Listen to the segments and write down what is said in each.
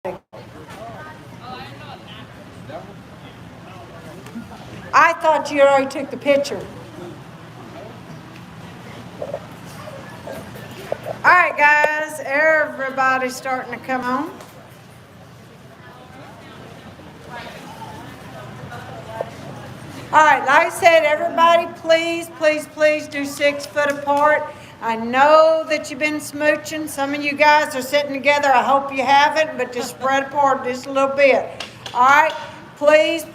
I thought you already took the picture. All right, guys, everybody's starting to come on. All right, like I said, everybody, please do 6 foot apart. I know that you've been smooching. Some of you guys are sitting together. I hope you haven't, but just spread apart just a little bit. All right, please.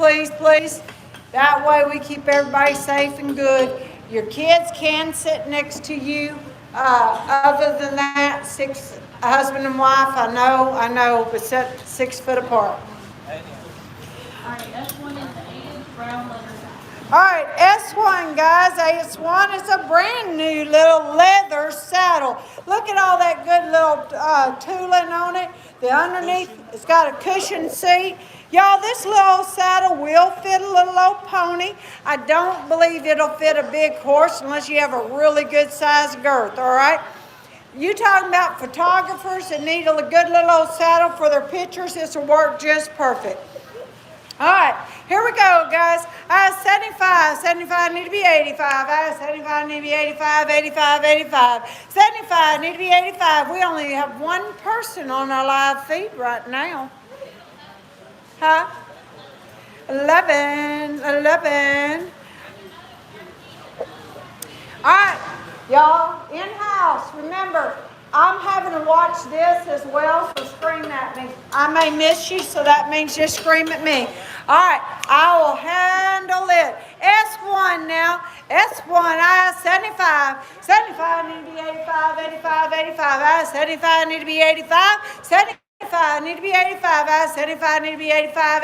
That way we keep everybody safe and good. Your kids can sit next to you. Other than that, husband and wife, I know, but set 6 foot apart. All right, S1 is the 8-inch brown leather. All right, S1, guys. S1 is a brand new little leather saddle. Look at all that good little tooling on it. The underneath, it's got a cushion seat. Y'all, this little saddle will fit a little old pony. I don't believe it'll fit a big horse unless you have a really good size girth, all right? You talking about photographers that need a good little old saddle for their pictures, this will work just perfect. All right, here we go, guys. I have 75 need to be 85. I have 75 need to be 85, 75 need to be 85. We only have one person on our live feed right now. Huh? 11. All right, y'all, in-house, remember, I'm having to watch this as well, so scream at me. I may miss you, so that means just scream at me. All right, I will handle it. S1 now. S1, I have 75 need to be 85. I have 75 need to be 85. 75 need to be 85. I have 75 need to be 85.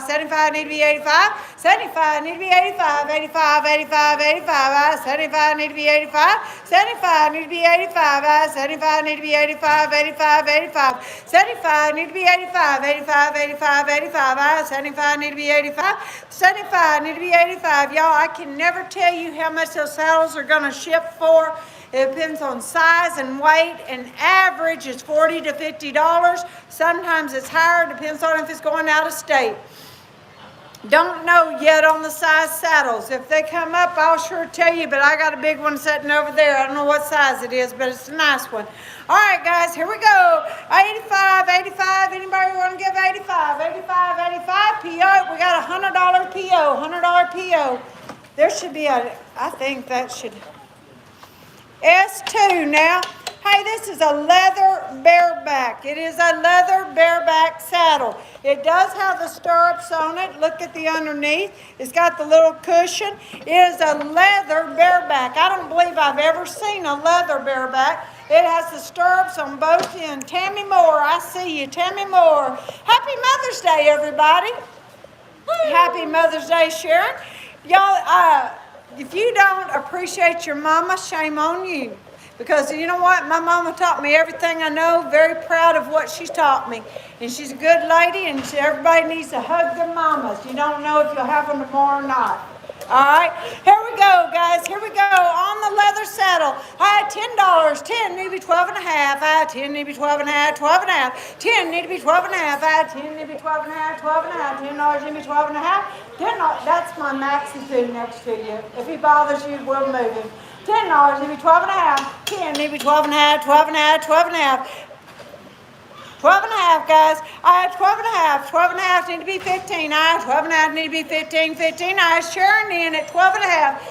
75 need to be 85. 75 need to be 85. 85. I have 75 need to be 85. 75 need to be 85. I have 75 need to be 85. 75 need to be 85. 85. I have 75 need to be 85. 75 need to be 85. Y'all, I can never tell you how much those saddles are going to ship for. It depends on size and weight, and average is $40 to $50. Sometimes it's higher, depends on if it's going out of state. Don't know yet on the size saddles. If they come up, I'll sure tell you, but I got a big one sitting over there. I don't know what size it is, but it's a nice one. All right, guys, here we go. 85. Anybody want to give 85? 85. PO. We got a $100 PO. $100 PO. There should be I think that should... S2 now. Hey, this is a leather bareback. It is a leather bareback saddle. It does have the stirrups on it. Look at the underneath. It's got the little cushion. It is a leather bareback. I don't believe I've ever seen a leather bareback. It has the stirrups on both ends. Tammy Moore, I see you. Tammy Moore. Happy Mother's Day, everybody. Happy Mother's Day, Sharon. Y'all, if you don't appreciate your mama, shame on you. Because you know what? My mama taught me everything I know. Very proud of what she's taught me. And she's a good lady, and everybody needs to hug their mamas. You don't know if you'll have them tomorrow or not. All right, here we go, guys. Here we go on the leather saddle. I had $10. 10 need to be 12 and a half. I had 10 need to be 12 and a half. 12 and a half. 10 need to be 12 and a half. I had 10 need to be 12 and a half. 12 and a half. $10 need to be 12 and a half. $10. That's my Maxie food next to you. If he bothers you, we'll move him. $10 need to be 12 and a half. 10 need to be 12 and a half. 12 and a half. 12 and a half. 12 and a half, guys. I have 12 and a half. 12 and a half need to be 15. I have 12 and a half need to be 15. 15. I have Sharon in at 12 and a half.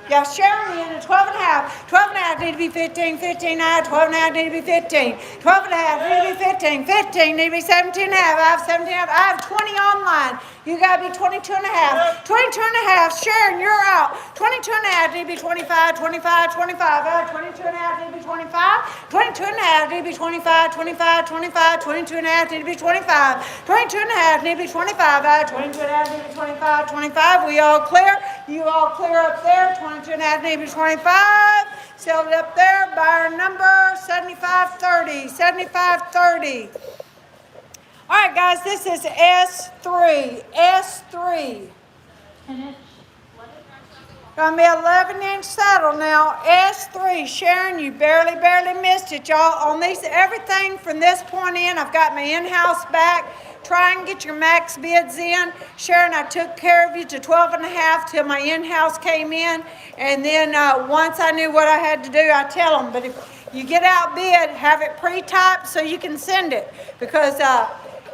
Yeah, Sharon in at 12 and a half. 12 and a half need to be 15. 15. I have 12 and a half need to be 15. 12 and a half need to be 15. 15 need to be 17 and a half. I have 17 and a half. I have 20 online. You got to be 22 and a half. 22 and a half. Sharon, you're out. 22 and a half need to be 25. 25. 25. I have 22 and a half need to be 25. 22 and a half need to be 25. 25. 25. 22 and a half need to be 25. 22 and a half need to be 25. I have 22 and a half need to be 25. 25. We all clear? You all clear up there? 22 and a half need to be 25. Sell it up there. Buyer number 7530. 7530. All right, guys, this is S3. S3. 10-inch. Gonna be 11-inch saddle now. S3, Sharon, you barely missed it, y'all. On these, everything from this point in, I've got my in-house back. Try and get your max bids in. Sharon, I took care of you to 12 and a half till my in-house came in. And then once I knew what I had to do, I tell them. But if you get outbid, have it pre-typed so you can send it. Because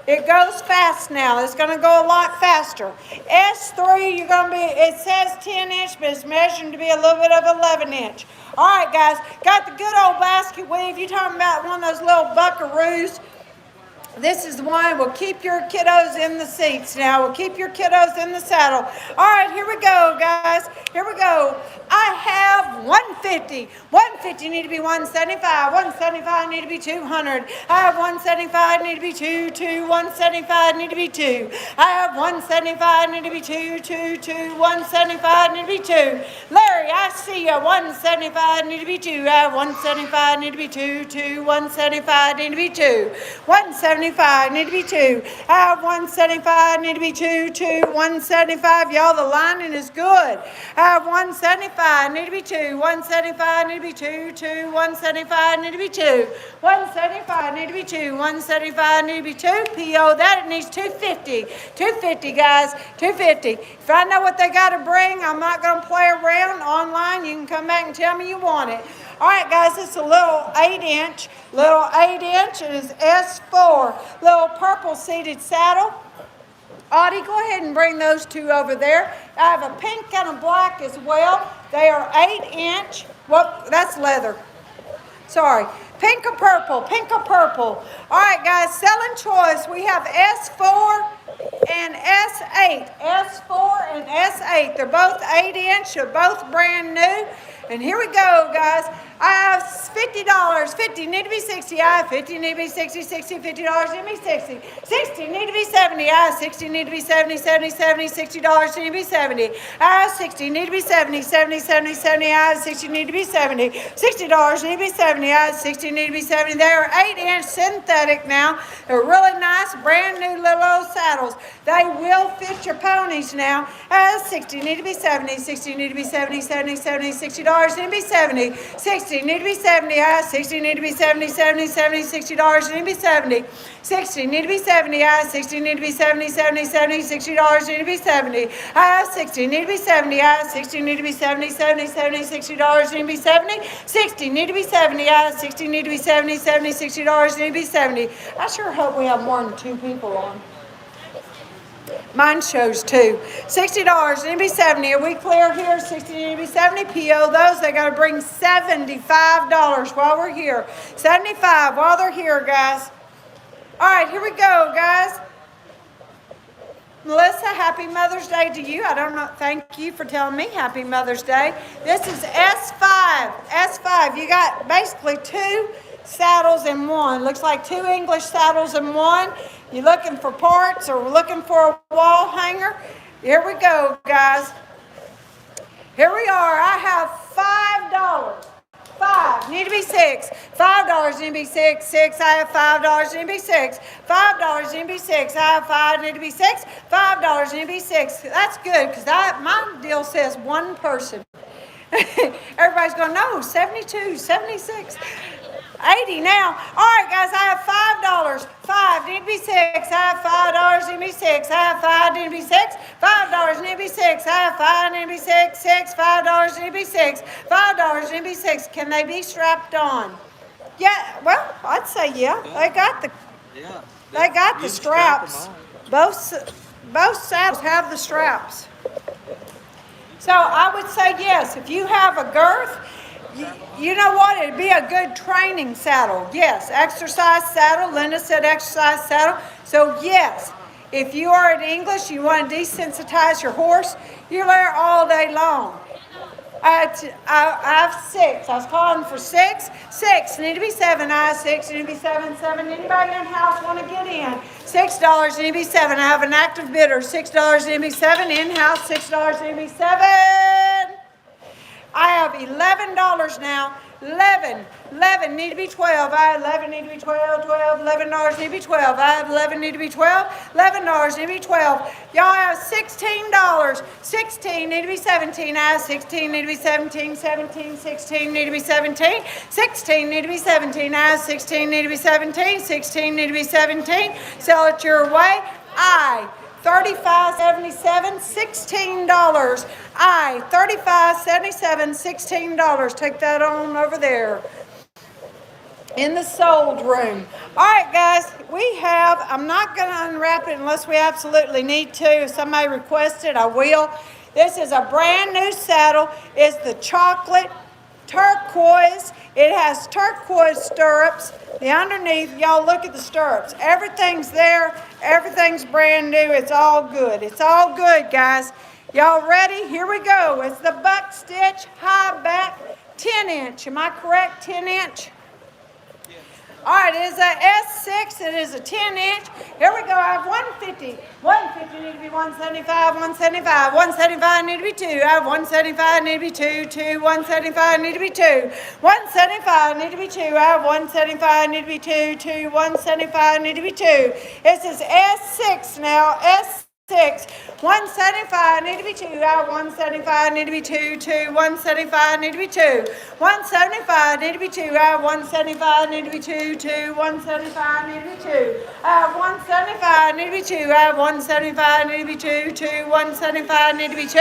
it goes fast now. It's going to go a lot faster. S3, you're going to be, it says 10-inch, but it's measuring to be a little bit of 11-inch. All right, guys, got the good old basket weave. You're talking about one of those little buckaroos. This is the one. We'll keep your kiddos in the seats now. We'll keep your kiddos in the saddle. All right, here we go, guys. Here we go. I have 150. 150 need to be 175. 175 need to be 200. I have 175 need to be 2. 175 need to be 2. I have 175 need to be 2. 175 need to be 2. Larry, I see you. 175 need to be 2. I have 175 need to be 2. 175 need to be 2. 175 need to be 2. I have 175 need to be 2. 175. Y'all, the lining is good. I have 175 need to be 2. 175 need to be 2. 175 need to be 2. 175 need to be 2. 175 need to be 2. PO that, it needs 250. 250, guys. 250. If I know what they got to bring, I'm not going to play around online. You can come back and tell me you want it. All right, guys, it's a little 8-inch. Little 8-inch. It is S4. Little purple seated saddle. Audie, go ahead and bring those two over there. I have a pink and a black as well. They are 8-inch. Well, that's leather. Sorry. Pink or purple. Pink or purple. All right, guys, selling choice. We have S4 and S8. S4 and S8. They're both 8-inch. They're both brand new. And here we go, guys. I have $50. 50 need to be 60. I have 50 need to be 60. 60. $50 need to be 60. 60 need to be 70. I have 60 need to be 70. 70. $60 need to be 70. I have 60 need to be 70. 70. I have 60 need to be 70. $60 need to be 70. I have 60 need to be 70. They are 8-inch synthetic now. They're really nice, brand new little old saddles. They will fit your ponies now. I have 60 need to be 70. 60 need to be 70. $60 need to be 70. 60 need to be 70. I have 60 need to be 70. $60 need to be 70. 60 need to be 70. I have 60 need to be 70. $60 need to be 70. I have 60 need to be 70. I have 60 need to be 70. $60 need to be 70. 60 need to be 70. I have 60 need to be 70. $60 need to be 70. I sure hope we have more than 2 people on. Mine shows 2. $60 need to be 70. Are we clear here? 60 need to be 70. PO those. They got to bring $75 while we're here. 75 while they're here, guys. All right, here we go, guys. Melissa, happy Mother's Day to you. I don't know. Thank you for telling me happy Mother's Day. This is S5. S5. You got basically 2 saddles in one. Looks like 2 English saddles in one. You looking for parts or looking for a wall hanger? Here we go, guys. Here we are. I have $5. 5 need to be 6. $5 need to be 6. 6. I have $5 need to be 6. $5 need to be 6. I have 5 need to be 6. $5 need to be 6. That's good because my deal says 1 person. Everybody's going, no, 72, 76. 80 now. All right, guys, I have $5. 5 need to be 6. I have $5 need to be 6. I have 5 need to be 6. $5 need to be 6. I have 5 need to be 6. 6. $5 need to be 6. $5 need to be 6. Can they be strapped on? Yeah. Well, I'd say yeah. They got the straps. Both saddles have the straps. So I would say yes. If you have a girth. You know what? It'd be a good training saddle. Yes, exercise saddle. Linda said exercise saddle. So yes, if you are in English, you want to desensitize your horse, you're there all day long. I have 6. I was calling for 6. 6 need to be 7. I have 6 need to be 7. 7. Anybody in the house want to get in? $6 need to be 7. I have an active bidder. $6 need to be 7. In-house $6 need to be 7. I have $11 now. 11. 11 need to be 12. I have 11 need to be 12. 12. $11 need to be 12. I have 11 need to be 12. $11 need to be 12. Y'all have $16. 16 need to be 17. I have 16 need to be 17. 17. 16 need to be 17. 16 need to be 17. I have 16 need to be 17. 16 need to be 17. Sell it your way. I. $35.77, $16. I, $35.77, $16. Take that on over there in the sold room. All right, guys, we have, I'm not going to unwrap it unless we absolutely need to. If somebody requests it, I will. This is a brand new saddle. It's the chocolate turquoise. It has turquoise stirrups. The underneath, y'all look at the stirrups. Everything's there. Everything's brand new. It's all good. It's all good, guys. Y'all ready? Here we go. It's the buck stitch high back 10-inch. Am I correct? 10-inch? All right, it is a S6. It is a 10-inch. Here we go. I have 150. 150 need to be 175. 175. 175 need to be 2. I have 175 need to be 2. 2. 175 need to be 2. 175 need to be 2. I have 175 need to be 2. 2. 175 need to be 2. This is S6 now. S6. 175 need to be 2. I have 175 need to be 2. 2. 175 need to be 2. 175 need to be 2. I have 175 need to be 2. 2. 175 need to be 2. I have 175 need to be 2. I have 175 need to be 2. 2. 175 need to be 2.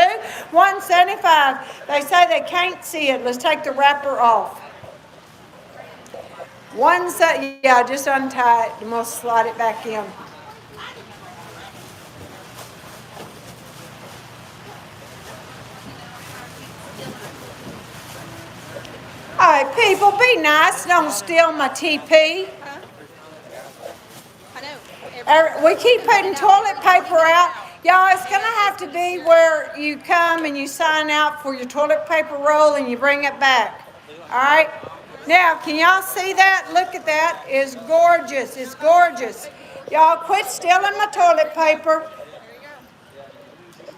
175. They say they can't see it. Let's take the wrapper off. Yeah, just untie it and we'll slide it back in. All right, people, be nice. Don't steal my TP. We keep putting toilet paper out. Y'all, it's going to have to be where you come and you sign out for your toilet paper roll and you bring it back. All right? Now, can y'all see that? Look at that. It's gorgeous. It's gorgeous. Y'all, quit stealing my toilet paper.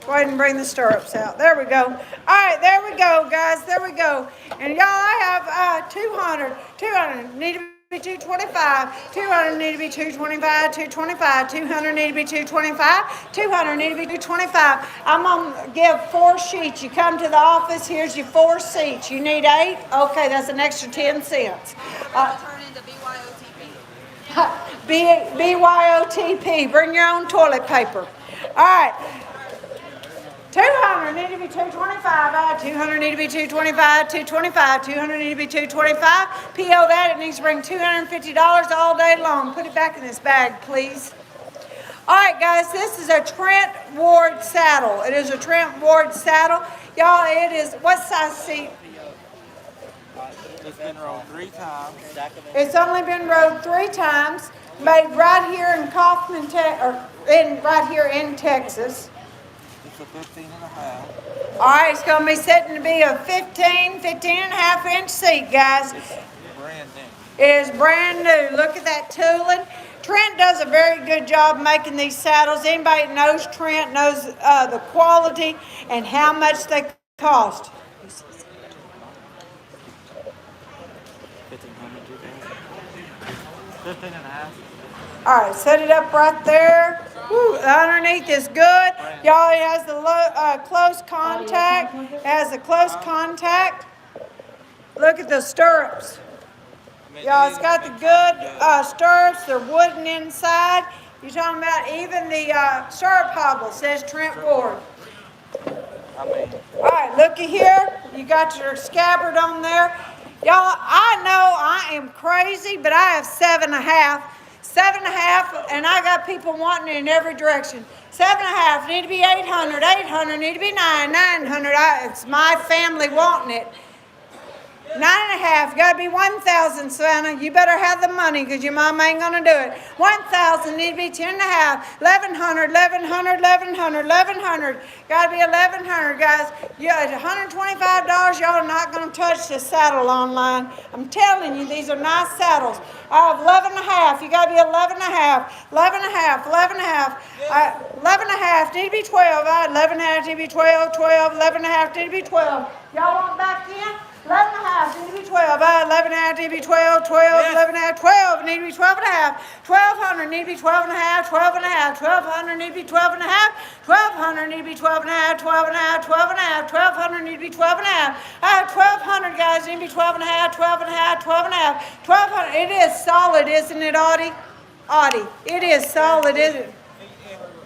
Go ahead and bring the stirrups out. There we go. All right, there we go, guys. There we go. And y'all, I have 200. 200 need to be 225. 200 need to be 225. 225. 200 need to be 225. 200 need to be 225. I'm going to give 4 sheets. You come to the office, here's your 4 seats. You need 8? Okay, that's an extra 10 cents. Turn into BYOTP. BYOTP. Bring your own toilet paper. All right. 200 need to be 225. 200 need to be 225. 225. 200 need to be 225. PO that. It needs to bring $250 all day long. Put it back in this bag, please. All right, guys. This is a Trent Ward saddle. It is a Trent Ward saddle. Y'all, it is, what size seat? It's been rode 3 times. It's only been rode 3 times. Made right here in Kaufman, right here in Texas. It's a 15 and a half. All right, it's going to be setting to be a 15 and a half inch seat, guys. It's brand new. It is brand new. Look at that tooling. Trent does a very good job making these saddles. Anybody that knows Trent knows the quality and how much they cost. 15 and a half. All right, set it up right there. Woo, underneath is good. Y'all, it has the close contact. It has the close contact. Look at the stirrups. Y'all, it's got the good stirrups. They're wooden inside. You're talking about even the stirrup hobble says Trent Ward. All right, looky here. You got your scabbard on there. Y'all, I know I am crazy, but I have 7.5. 7.5, and I got people wanting it in every direction. 7.5 need to be 800. 800 need to be 900. It's my family wanting it. 9.5, got to be 1,000, Santa. You better have the money because your mama ain't going to do it. 1,000 need to be 10.5. 1,100, 1,100, 1,100, 1,100. Got to be 1,100, guys. Yeah, $125, y'all are not going to touch this saddle online. I'm telling you, these are nice saddles. I have 11.5. You got to be 11.5. 11.5, 11.5. 11.5 need to be 12. 11.5 need to be 12. 12, 11.5 need to be 12. Y'all want back in? 11 and a half, need to be 12. 11 and a half, need to be 12. 12, 11 and a half, 12, need to be 12 and a half. 1200, need to be 12 and a half. 12 and a half, 1200, need to be 12 and a half. 1200, need to be 12 and a half. 12 and a half, 12 and a half. 1200, need to be 12 and a half. 1200, guys, need to be 12 and a half. 12 and a half, 12 and a half. 1200, it is solid, isn't it, Audie? Audie, it is solid, isn't it?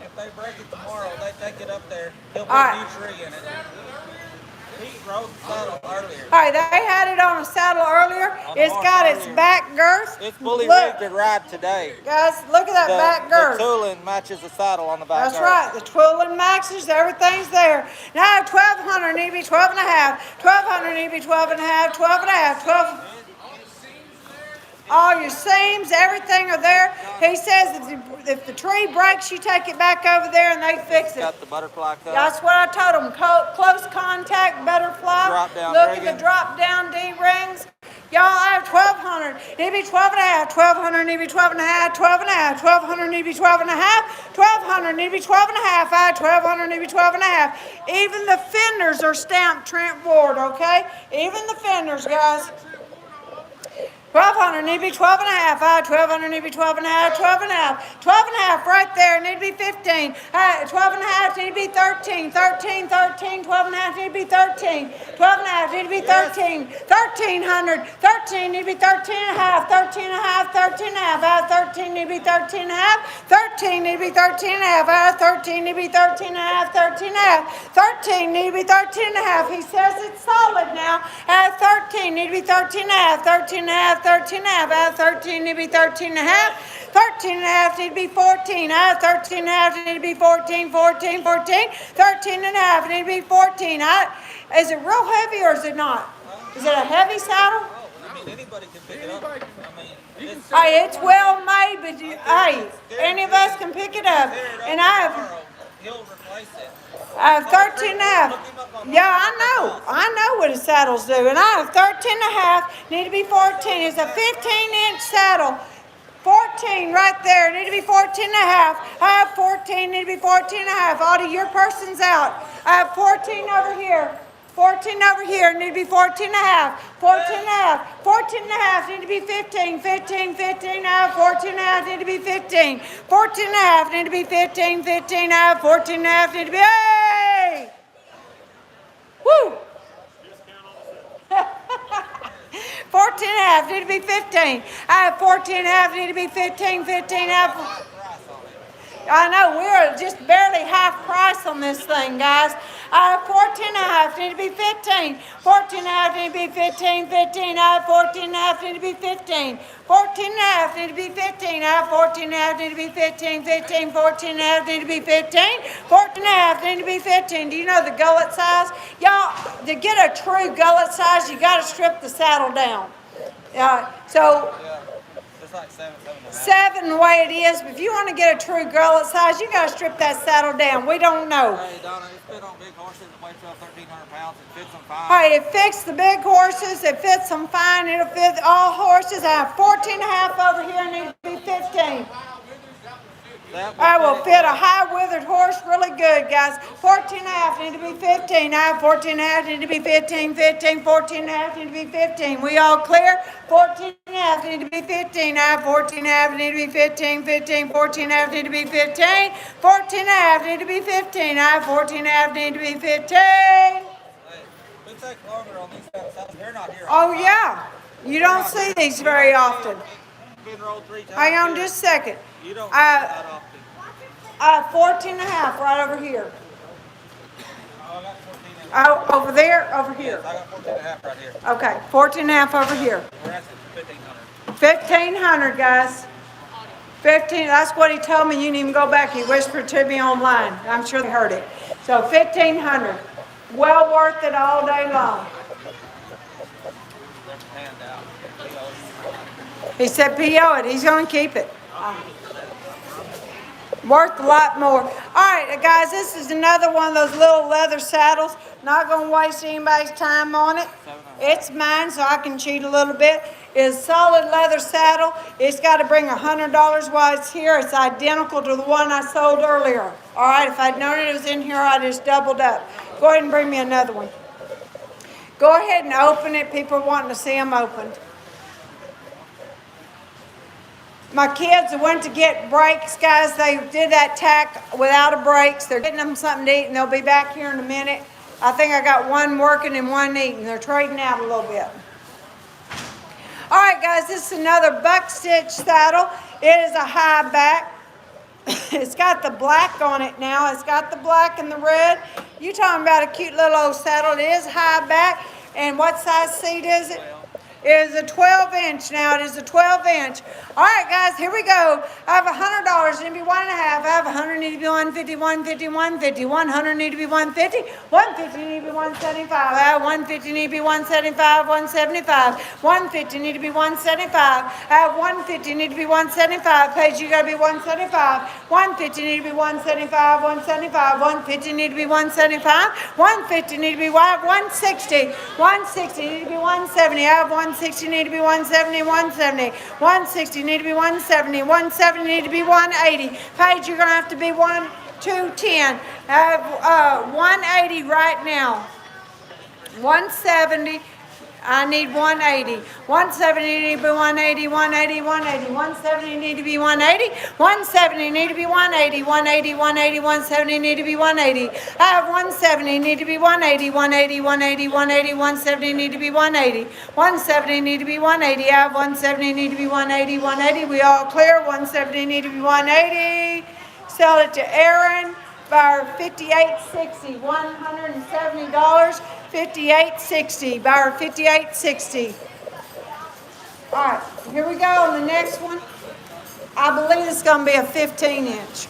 If they break it tomorrow, they take it up there. He'll put All a new tree in it. He rode the saddle earlier. All right, they had it on a saddle earlier. It's got its back girth. It's fully Look, rigged to ride today. guys, look at that back girth. The tooling matches the saddle on the back. That's right. The tooling matches, everything's there. Now 1200 need to be 12 and a half. 1200 need to be 12 and a half. 12 and a half. 12. All your seams, everything are there. He says if the tree breaks, you take it back over there and they fix it. Got the butterfly cut. That's what I told them. Close contact butterfly. Drop down Look rigging. at the drop down D rings. Y'all, I have 1200. Need to be 12 and a half. 1200 need to be 12 and a half. 12 and a half. 1200 need to be 12 and a half. 1200 need to be 12 and a half. 1200 need to be 12 and a half. Even the fenders are stamped Trent Ward, okay? Even the fenders, guys. 1200 need to be 12 and a half. 1200 need to be 12 and a half. 12 and a half. 12 and a half right there. Need to be 15. 12 and a half need to be 13. 13. 13. 12 and a half need to be 13. 12 and a half need to be 13. 1300. 13 need to be 13 and a half. 13 and a half. 13 and a half. 13 need to be 13 and a half. 13 need to be 13 and a half. 13 need to be 13 and a half. 13 and a half. 13 need to be 13 and a half. He says it's solid now. 13 need to be 13 and a half. 13 and a half. 13 and a half. 13 need to be 13 and a half. 13 and a half need to be 14. 13 and a half need to be 14. 14. 14. 13 and a half need to be 14. Is it real heavy or is it not? Is it a heavy saddle? I mean, anybody can pick it up. I mean, Hey, it's well made, but hey, any of us can pick it up. And he'll replace it. I have 13 and a half. Yeah, I know what the saddles do. And I have 13 and a half, need to be 14. It's a 15-inch saddle. 14 right there, need to be 14 and a half. I have 14, need to be 14 and a half. Audie, your person's out. I have 14 over here. 14 over here, need to be 14 and a half. 14 and a half. 14 and a half, need to be 15. 15, 15, I have 14 and a half, need to be 15. 14 and a half, need to be 15. 15, I have 14 and a half, need to be, hey! Woo! 14 and a half, need to be 15. I have 14 and a half, need to be 15. 15 and a half. I know, we're just barely half price on this thing, guys. I have 14 and a half, need to be 15. 14 and a half, need to be 15. 15, I have 14 and a half, need to be 15. 14 and a half, need to be 15. I have 14 and a half, need to be 15. 15, 14 and a half, need to be 15. 14 and a half, need to be 15. Do you know the gullet size? Y'all, to get a true gullet size, you got to strip the saddle down. So... It's like 7 and a half. 7 the way it is, but if you want to get a true gullet size, you got to strip that saddle down. We don't know. Hey, Donna, it's fit on big horses that weigh 1,300 pounds. It fits them fine. Hey, it fits the big horses. It fits them fine. It'll fit all horses. I have 14 and a half over here. Need to be 15. I will fit a high withered horse really good, guys. 14 and a half need to be 15. I have 14 and a half need to be 15. 15, 14 and a half need to be 15. We all clear? 14 and a half need to be 15. I have 14 and a half need to be 15. 15, 14 and a half need to be 15. 14 and a half need to be 15. I have 14 and a half need to be 15. Hey, we take longer on these kind of saddles. They're not here. Oh, yeah. You don't see these very often. Been rolled 3 times. Hang on just a second. You don't see that often. I have 14 and a half right over here. Oh, I got 14 and a half. Oh, over there, over here. I got 14 and a half right here. Okay, 14 and a half over here. We're asking for 1,500. 1,500, guys. 15, that's what he told me. You didn't even go back. He whispered to me online. I'm sure they heard it. So 1,500. Well worth it all day long. Hand out. He said PO it. He's going to keep it. Worth a lot more. All right, guys, this is another one of those little leather saddles. Not going to waste anybody's time on it. It's mine, so I can cheat a little bit. It's a solid leather saddle. It's got to bring $100 while it's here. It's identical to the one I sold earlier. All right, if I'd known it was in here, I'd just doubled up. Go ahead and bring me another one. Go ahead and open it. People are wanting to see them opened. My kids went to get brakes, guys. They did that tack without a brakes. They're getting them something to eat, and they'll be back here in a minute. I think I got one working and one eating. They're trading out a little bit. All right, guys, this is another buck stitch saddle. It is a high back. It's got the black on it now. It's got the black and the red. You talking about a cute little old saddle. It is high back. And what size seat is it? It is a 12-inch now. It is a 12-inch. All right, guys, here we go. I have $100. Need to be $1.50. I have $100. Need to be $150. $150. $150. $100. Need to be $150. $150. Need to be $175. I have $150. Need to be $175. $175. $150. Need to be $175. I have $150. Need to be $175. Paige, you gotta be $175. $150. Need to be $175. $175. $150. Need to be $175. $150. Need to be $160. $160. Need to be $170. I have $160, need to be $170, $170, $160, need to be $170, $170, need to be $180. Paige, you're going to have to be $210. I have $180 right now. $170, I need $180. $170 need to be $180, $180, $180. $170 need to be $180. $170 need to be $180, $180, $180, $170 need to be $180. I have $170 need to be $180, $180, $180, $180, $170 need to be $180. $170 need to be $180. I have $170 need to be $180, $180. We all clear? $170 need to be $180. Sell it to Aaron. Buyer $58.60, $170, $58.60. Buyer $58.60. All right, here we go on the next one. I believe it's going to be a 15-inch.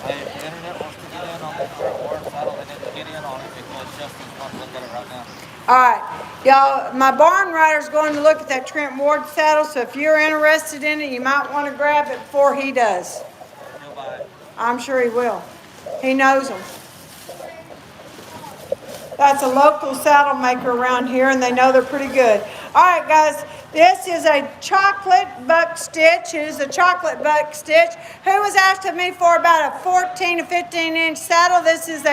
Hey, if the internet wants to get in on the Trent Ward saddle, they need to get in on it because Justin's going to look at it right now. All right, y'all, my barn rider's going to look at that Trent Ward saddle, so if you're interested in it, you might want to grab it before he does. He'll buy it. I'm sure he will. He knows them. That's a local saddle maker around here, and they know they're pretty good. All right, guys, this is a chocolate buck stitch. It is a chocolate buck stitch. Who was asking me for about a 14 to 15-inch saddle? This is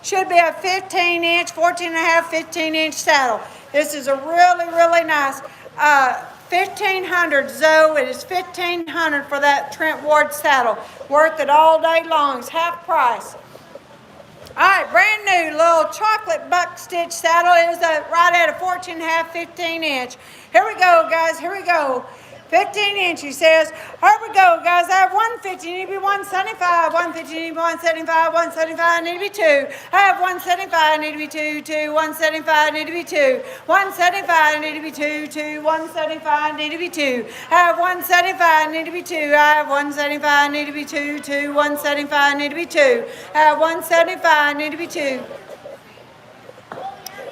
should be a 15-inch, 14 and a half, 15-inch saddle. This is a really, really nice 1,500 Zoe. It is 1,500 for that Trent Ward saddle. Worth it all day long. It's half price. All right, brand new little chocolate buck stitch saddle. It is right at a 14 and a half, 15-inch. Here we go, guys. Here we go. 15-inch, he says. Here we go, guys. I have $150, need to be $175. $150, need to be $175. $175, need to be $2. I have $175, need to be $2. $175, need to be $2. $175, need to be $2. $175, need to be $2. I have $175, need to be $2. I have $175, need to be $2. $175, need to be $2. I have $175, need to be $2.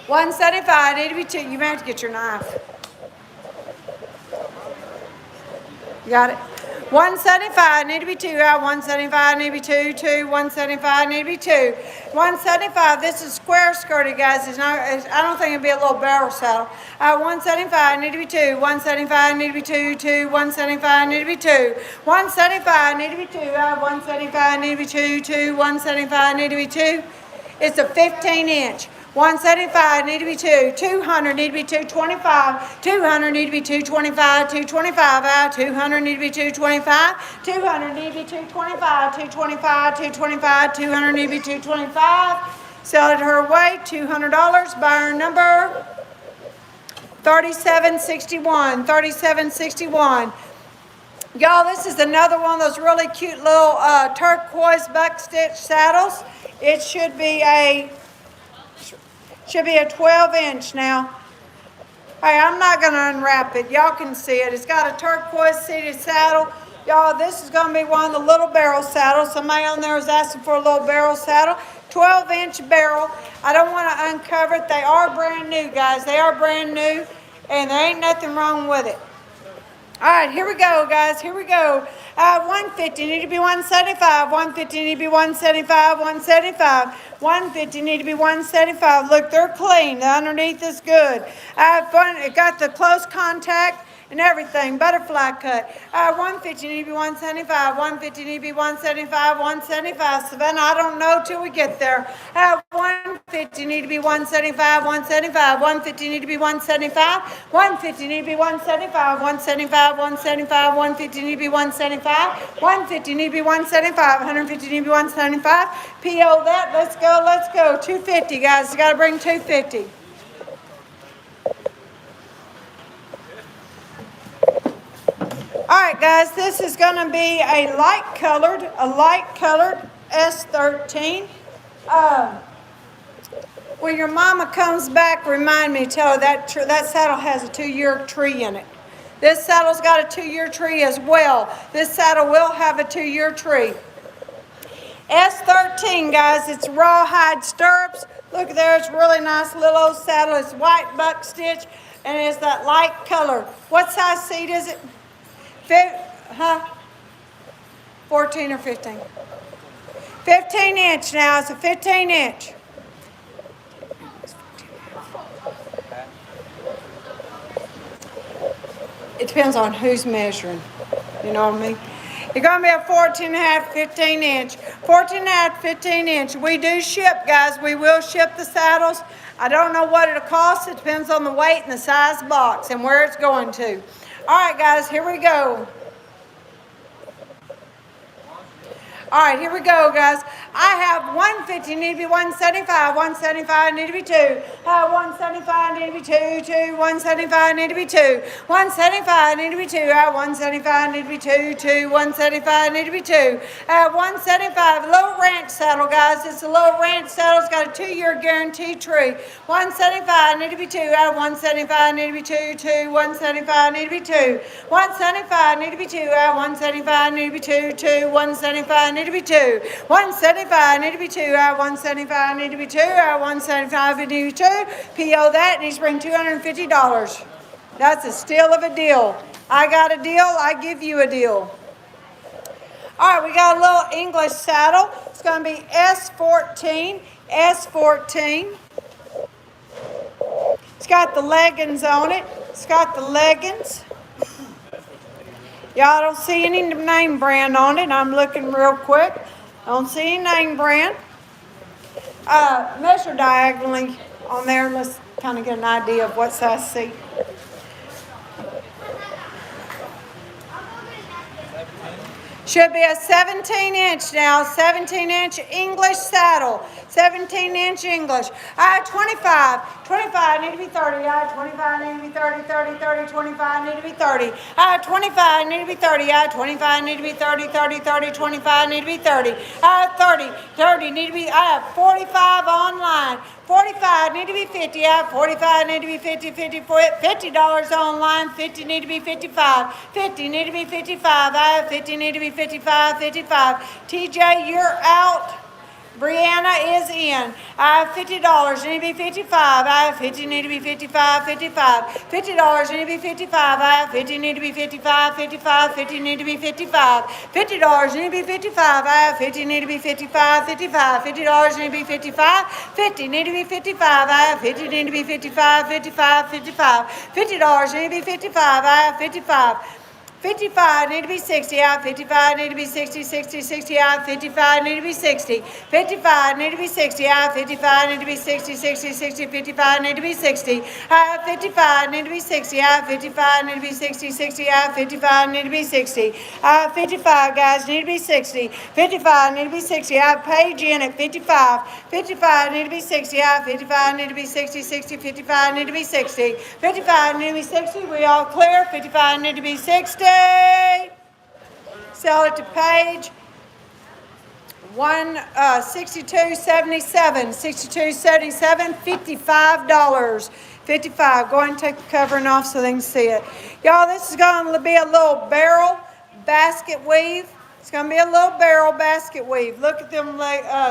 $175, need to be $2. You may have to get your knife. You got it? $175, need to be $2. I have $175, need to be $2. $175, need to be $2. $175, this is square skirted, guys. I don't think it'd be a little barrel saddle. I have $175, need to be $2. $175, need to be $2. $175, need to be $2. $175, need to be $2. I have $175, need to be $2. $175, need to be $2. It's a 15-inch. $175 need to be $2. $200 need to be $225. $200 need to be $225. $225 out. $200 need to be $225. $200 need to be $225. $225. $225. $200 need to be $225. Sell it her way. $200. Buyer number 3761. 3761. Y'all, this is another one of those really cute little turquoise buck stitch saddles. It should be a 12-inch now. Hey, I'm not going to unwrap it. Y'all can see it. It's got a turquoise seated saddle. Y'all, this is going to be one of the little barrel saddles. Somebody on there was asking for a little barrel saddle. 12-inch barrel. I don't want to uncover it. They are brand new, guys. They are brand new, and there ain't nothing wrong with it. All right, here we go, guys. Here we go. 150 need to be 175. 150 need to be 175. 175. 150 need to be 175. Look, they're clean. The underneath is good. It got the close contact and everything. Butterfly cut. 150 need to be 175. 150 need to be 175. 175. Savannah, I don't know till we get there. 150 need to be 175. 175. 150 need to be 175. 150 need to be 175. 175. 175. 150 need to be 175. 150 need to be 175. 150 need to be 175. PO that. Let's go. Let's go. 250, guys. You got to bring 250. All right, guys, this is going to be a light colored S13. When your mama comes back, remind me, tell her that saddle has a 2-year tree in it. This saddle's got a 2-year tree as well. This saddle will have a 2-year tree. S13, guys, it's rawhide stirrups. Look there, it's really nice little old saddle. It's white buck stitch, and it's that light color. What size seat is it? 14 or 15? 15 inch now. It's a 15 inch. It depends on who's measuring. You know what I mean? You're going to be a 14 and a half, 15 inch. 14 and a half, 15 inch. We do ship, guys. We will ship the saddles. I don't know what it'll cost. It depends on the weight and the size box and where it's going to. All right, guys, here we go. All right, here we go, guys. I have 150, need to be 175, 175, need to be 2. 175, need to be 2, 175, need to be 2. 175, need to be 2. 175, need to be 2, 175, need to be 2. 175, low ranch saddle, guys. It's a low ranch saddle. It's got a 2-year guarantee tree. 175, need to be 2. 175, need to be 2, 175, need to be 2. 175, need to be 2. 175, need to be 2, 175, need to be 2. 175, need to be 2. 175, need to be 2. 175, need to be 2. PO that, needs to bring $250. That's a steal of a deal. I got a deal, I give you a deal. All right, we got a little English saddle. It's going to be S14. S14. It's got the leggings on it. It's got the leggings. Y'all don't see any name brand on it. I'm looking real quick. Don't see any name brand. Measure diagonally on there. Let's kind of get an idea of what size seat. Should be a 17 inch now, 17 inch English saddle, 17 inch English. 25, 25 need to be 30, 25 need to be 30, 30, 30, 25 need to be 30, 25 need to be 30, 25 need to be 30, 30, 30, 25 need to be 30, 30, 30 need to be, I have 45 online. 45 need to be 50. 45 need to be 50. $50 online. 50 need to be 55. 50 need to be 55. 50 need to be 55. 55. TJ, you're out. Brianna is in. $50 need to be 55. 50 need to be 55. 55. $50 need to be 55. 50 need to be 55. 55. 50 need to be 55. $50 need to be 55. 50 need to be 55. 55. $50 need to be 55. 50 need to be 55. 50 need to be 55. 55. 55. $50 need to be 55. 55. 55 need to be 60. 55 need to be 60. 60. 60. 55 need to be 60. 55 need to be 60. 55 need to be 60. 60. 60. 55 need to be 60. 55 need to be 60. 55 need to be 60. 60. 55 need to be 60. 55 guys need to be 60. 55 need to be 60. Page in at 55. 55 need to be 60. 55 need to be 60. 60. 55 need to be 60. 55 need to be 60. We all clear? 55 need to be 60. Sell it to Paige. 62.77. 62.77. $55. 55. Go ahead and take the covering off so they can see it. Y'all, this is going to be a little barrel basket weave. It's going to be a little barrel basket weave. Look at them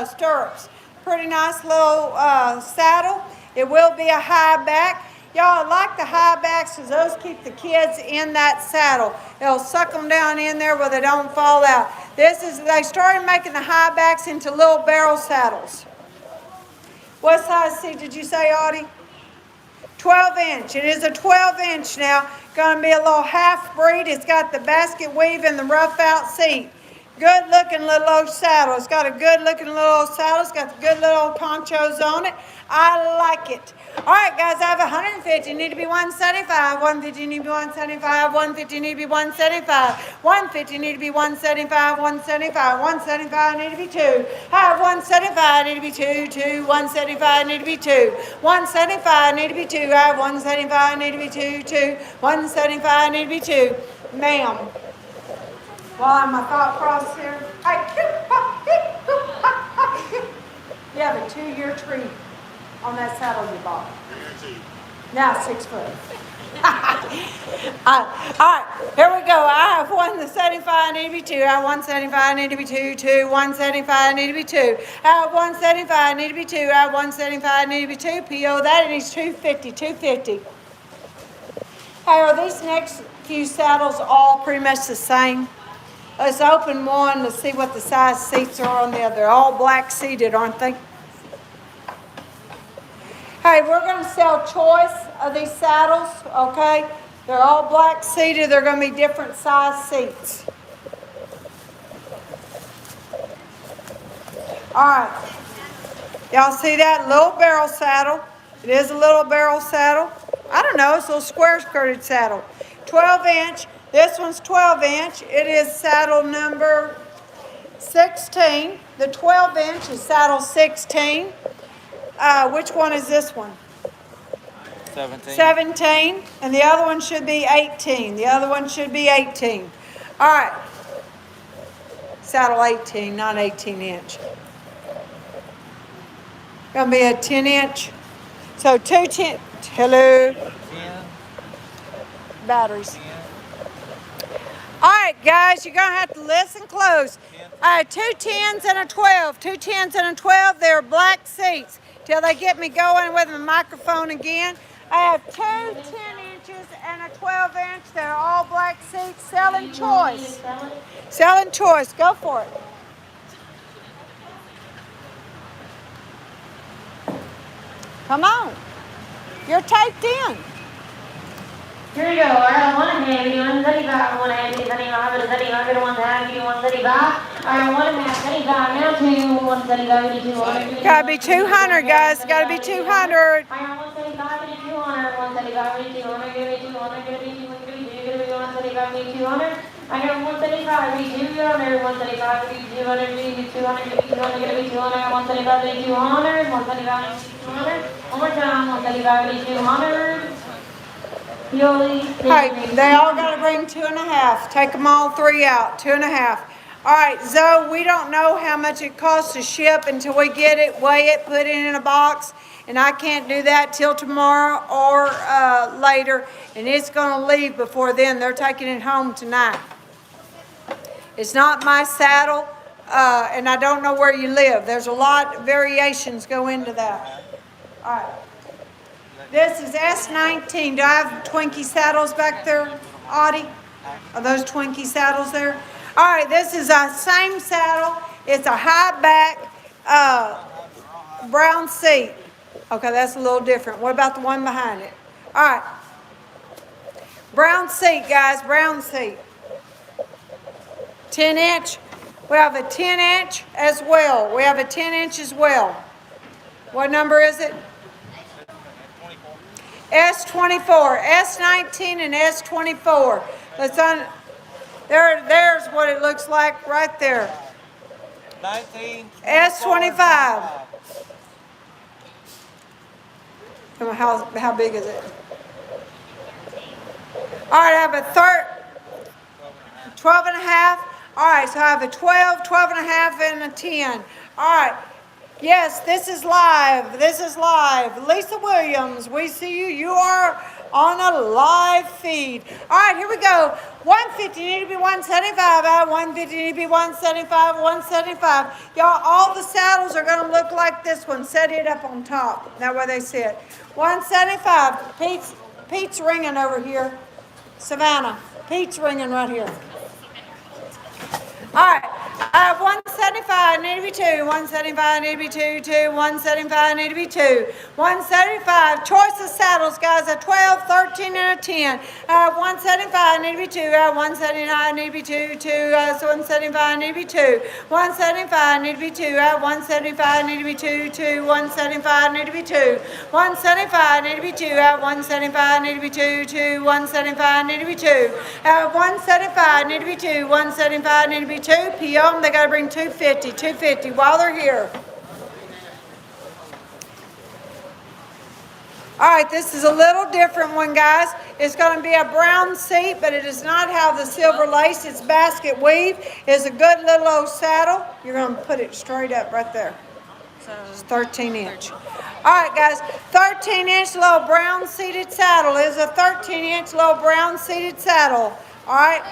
stirrups. Pretty nice little saddle. It will be a high back. Y'all, I like the high backs because those keep the kids in that saddle. It'll suck them down in there where they don't fall out. They started making the high backs into little barrel saddles. What size seat did you say, Audie? 12 inch. It is a 12 inch now. Going to be a little half breed. It's got the basket weave and the rough out seat. Good looking little old saddle. It's got a good looking little old saddle. It's got the good little ponchos on it. I like it. All right, guys, I have 150. Need to be 175. 150 need to be 175. 150 need to be 175. 150 need to be 175. 175. 175 need to be 2. I have 175 need to be 2. 175 need to be 2. 175 need to be 2. I have 175 need to be 2. 175 need to be 2. Ma'am. While I'm a thought process here, you have a 2-year tree on that saddle you bought. Now 6 foot. All right, here we go. I have 175, need to be 2. I have 175, need to be 2. 175, need to be 2. I have 175, need to be 2. I have 175, need to be 2. PO that, it needs 250. Hey, are these next few saddles all pretty much the same? Let's open one. Let's see what the size seats are on the other. They're all black seated, aren't they? Hey, we're going to sell choice of these saddles, okay? They're all black seated. They're going to be different size seats. All right. Y'all see that little barrel saddle? It is a little barrel saddle. I don't know. It's a little square skirted saddle. 12 inch. This one's 12 inch. It is saddle number 16. The 12 inch is saddle 16. Which one is this one? 17. 17. And the other one should be 18. The other one should be 18. All right. Saddle 18, not 18 inch. Gonna be a 10 inch. So 2 10. Hello. 10. Batteries. 10. All right, guys, you're going to have to listen close. 2 10s and a 12. 2 10s and a 12. They're black seats. Till they get me going with my microphone again. I have 2 10 inches and a 12 inch. They're all black seats. Selling choice. Selling choice. Go for it. Come on. You're taped in. Here we go. I got 1.5, 135, 1.5, 135, 135, 135. I got 1.5, 35, now 2, 135, 200. Gotta be 200, guys. Gotta be 200. I got 175, 200, 175, 200, give me 200, give me 200, give me 175, 200. I got 175, 200, 175, 200, give me 200, give me 200, give me 200, 175, 200, 175, 200. One more time, 175, 200. Hey, they all got to bring 2.5. Take them all 3 out. 2.5. All right, Zoe, we don't know how much it costs to ship until we get it, weigh it, put it in a box. And I can't do that till tomorrow or later. And it's going to leave before then. They're taking it home tonight. It's not my saddle, and I don't know where you live. There's a lot of variations go into that. All right. This is S19. Do I have Twinkie saddles back there, Audie? Are those Twinkie saddles there? All right, this is a same saddle. It's a high back brown seat. Okay, that's a little different. What about the one behind it? All right. Brown seat, guys, brown seat. 10 inch. We have a 10 inch as well. We have a 10 inch as well. What number is it? S24, S19 and S24. There's what it looks like right there. 19. S25. How big is it? All right, I have a 12 and a half. All right, so I have a 12, 12 and a half, and a 10. All right. Yes, this is live. This is live. Lisa Williams, we see you. You are on a live feed. All right, here we go. 150 need to be 175. 150 need to be 175. 175. Y'all, all the saddles are going to look like this one. Set it up on top. That way they sit. 175. Pete's ringing over here. Savannah. Pete's ringing right here. All right. I have 175. 175 need to be 2. 175 need to be 2. 175 need to be 2. 175. Choice of saddles, guys. A 12, 13, and a 10. 175 need to be 2. 179 need to be 2. 175 need to be 2. 175 need to be 2. 175 need to be 2. 175 need to be 2. 175 need to be 2. 175 need to be 2. 175 need to be 2. 175 need to be 2. 175 need to be 2. PO, they got to bring 250. 250 while they're here. All right, this is a little different one, guys. It's going to be a brown seat, but it does not have the silver lace. It's basket weave. It's a good little old saddle. You're going to put it straight up right there. It's 13 inch. All right, guys, 13 inch little brown seated saddle is a 13 inch little brown seated saddle. All right,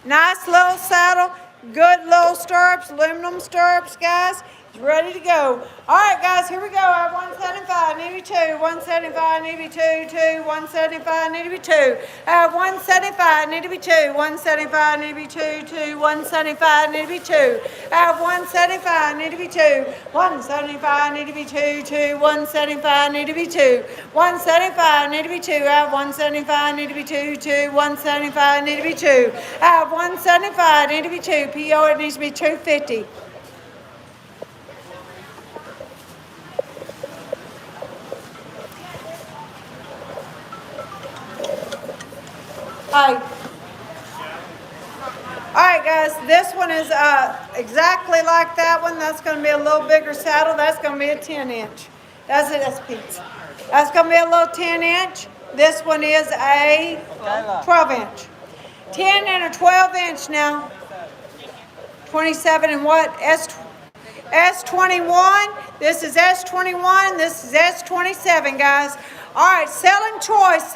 nice little saddle, good little stirrups, aluminum stirrups, guys. It's ready to go. All right, guys, here we go. I have 175, need to be 2. 175, need to be 2. 175, need to be 2. I have 175, need to be 2. 175, need to be 2. 175, need to be 2. I have 175, need to be 2. 175, need to be 2. 175, need to be 2. 175, need to be 2. I have 175, need to be 2. 175, need to be 2. I have 175, need to be 2. PO, it needs to be 250. All right, guys, this one is exactly like that one. That's going to be a little bigger saddle. That's going to be a 10 inch. That's it, that's Pete's. That's going to be a little 10 inch. This one is a 12 inch. 10 and a 12 inch now. 27 and what? S21. This is S21. This is S27, guys. All right, selling choice.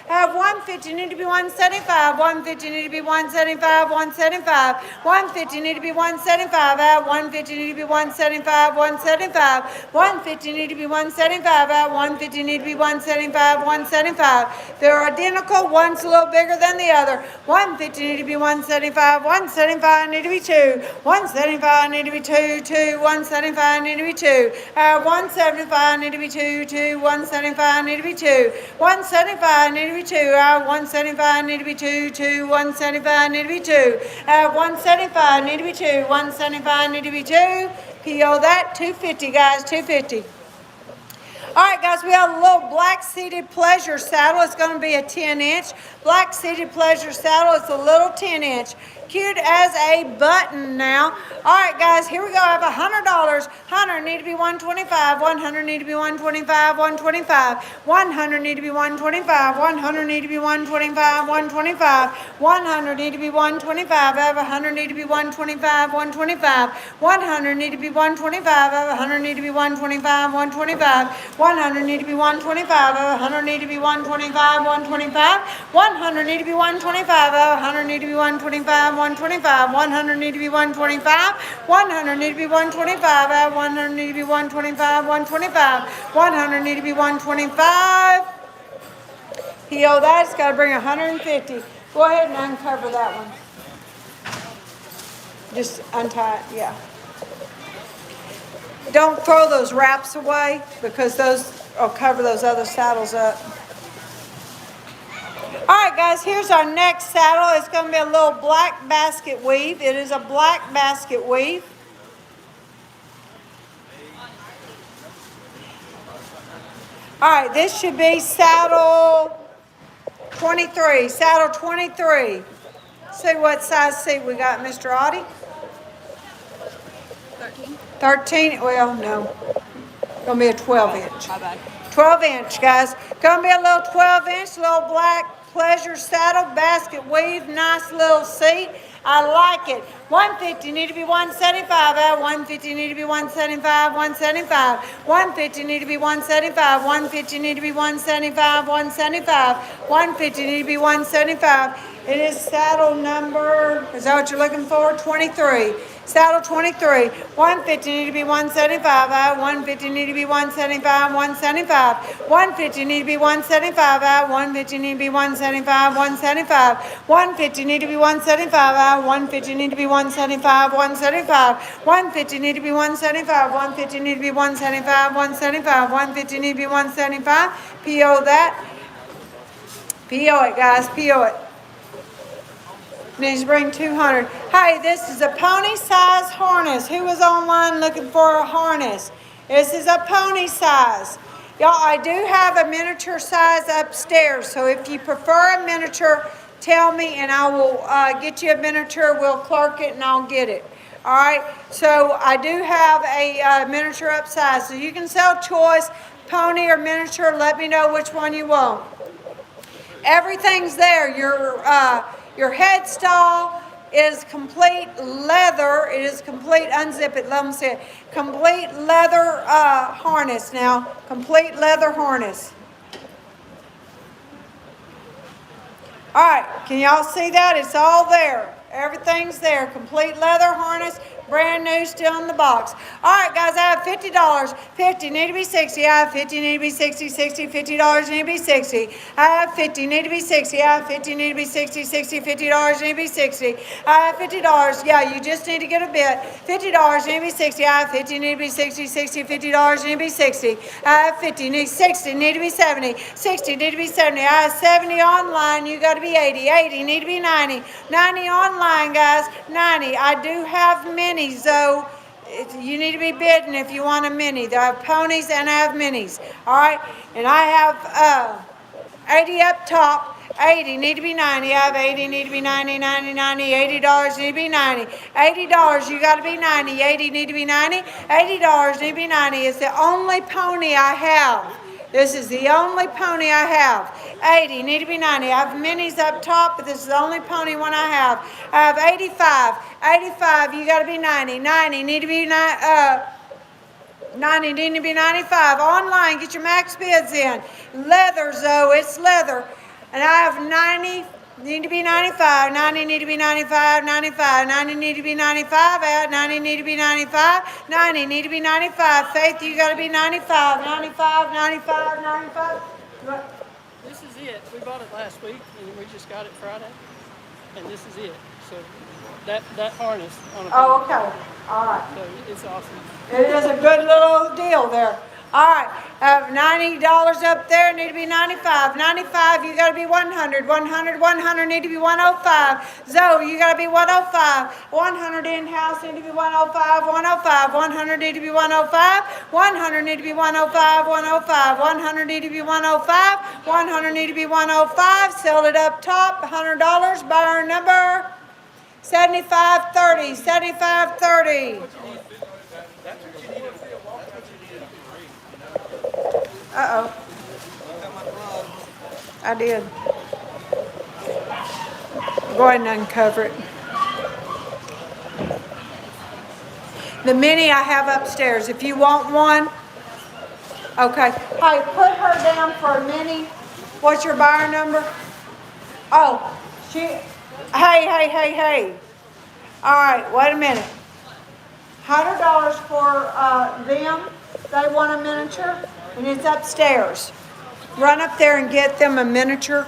I have 150, need to be 175. 150 need to be 175. 175. 150 need to be 175. I have 150 need to be 175. 175. 150 need to be 175. I have 150 need to be 175. 175. They're identical. One's a little bigger than the other. 150 need to be 175. 175 need to be 2. 175 need to be 2. 175 need to be 2. I have 175 need to be 2. 175 need to be 2. 175 need to be 2. I have 175 need to be 2. 175 need to be 2. I have 175 need to be 2. 175 need to be 2. PO that 250, guys, 250. All right, guys, we have a little black seated pleasure saddle. It's going to be a 10 inch. Black seated pleasure saddle. It's a little 10 inch. Cute as a button now. All right, guys, here we go. I have $100. 100 need to be 125. 100 need to be 125. 125. 100 need to be 125. 100 need to be 125. 125. 100 need to be 125. I have 100 need to be 125. 125. 100 need to be 125. I have 100 need to be 125. 125. 100 need to be 125. I have 100 need to be 125. 125. 100 need to be 125. I have 100 need to be 125. 125. 100 need to be 125. 100 need to be 125. I have 100 need to be 125. 125. 100 need to be 125. PO that's got to bring 150. Go ahead and uncover that one. Just untie it, yeah. Don't throw those wraps away because those will cover those other saddles up. All right, guys, here's our next saddle. It's going to be a little black basket weave. It is a black basket weave. All right, this should be saddle 23. Saddle 23. See what size seat we got, Mr. Audie? 13. 13? Well, no. Going to be a 12 inch. My bad. 12 inch, guys. Going to be a little 12 inch, little black pleasure saddle, basket weave, nice little seat. I like it. 150 need to be 175. 150 need to be 175. 175. 150 need to be 175. 150 need to be 175. 175. 150 need to be 175. It is saddle number, is that what you're looking for? 23. Saddle 23. 150 need to be 175. 150 need to be 175. 175. 150 need to be 175. 150 need to be 175. 175. 150 need to be 175. 150 need to be 175. 175. 150 need to be 175. 150 need to be 175. 175. 150 need to be 175. PO that. PO it, guys. PO it. Needs to bring 200. Hey, this is a pony size harness. Who was online looking for a harness? This is a pony size. Y'all, I do have a miniature size upstairs. So if you prefer a miniature, tell me and I will get you a miniature. We'll clerk it and I'll get it. All right. So I do have a miniature upsize. So you can sell choice, pony or miniature. Let me know which one you want. Everything's there. Your headstall is complete leather. It is complete, unzip it, let me see it. Complete leather harness now. Complete leather harness. All right, can y'all see that? It's all there. Everything's there. Complete leather harness. Brand new, still in the box. All right, guys, I have $50. 50 need to be 60. I have 50 need to be 60. 60. $50 need to be 60. I have 50 need to be 60. I have 50 need to be 60. 60. $50 need to be 60. I have $50. Yeah, you just need to get a bit. $50 need to be 60. I have 50 need to be 60. 60. $50 need to be 60. I have 50 need 60 need to be 70. 60 need to be 70. I have 70 online. You got to be 80. 80 need to be 90. 90 online, guys. 90. I do have many. So you need to be bidding if you want a mini. I have ponies and I have minis. All right, and I have 80 up top. 80 need to be 90. I have 80 need to be 90. 90. $80 need to be 90. $80 you got to be 90. 80 need to be 90. $80 need to be 90. It's the only pony I have. This is the only pony I have. 80 need to be 90. I have minis up top, but this is the only pony one I have. I have 85. 85, you got to be 90. 90 need to be 90 need to be 95. Online, get your max bids in. Leather, Zoe, it's leather. And I have 90. Need to be 95. 90 need to be 95. 95. 90 need to be 95. 90 need to be 95. 90 need to be 95. Faith, you got to be 95. 95. 95. 95. This is it. We bought it last week and we just got it Friday. And this is it. So that harness on a Oh, okay. All right. So it's awesome. It is a good little deal there. All right, I have $90 up there, need to be 95. 95, you got to be 100. 100 need to be 105. Zoe, you got to be 105. 100 in-house need to be 105. 105. 100 need to be 105. 100 need to be 105. 105. 100 need to be 105. 100 need to be 105. Sell it up top, $100. Buyer number 7530. 7530. Uh-oh. I did. Go ahead and uncover it. The mini I have upstairs. If you want one, okay. Hey, put her down for a mini. What's your buyer number? Oh, hey. All right, wait a minute. $100 for them. They want a miniature, and it's upstairs. Run up there and get them a miniature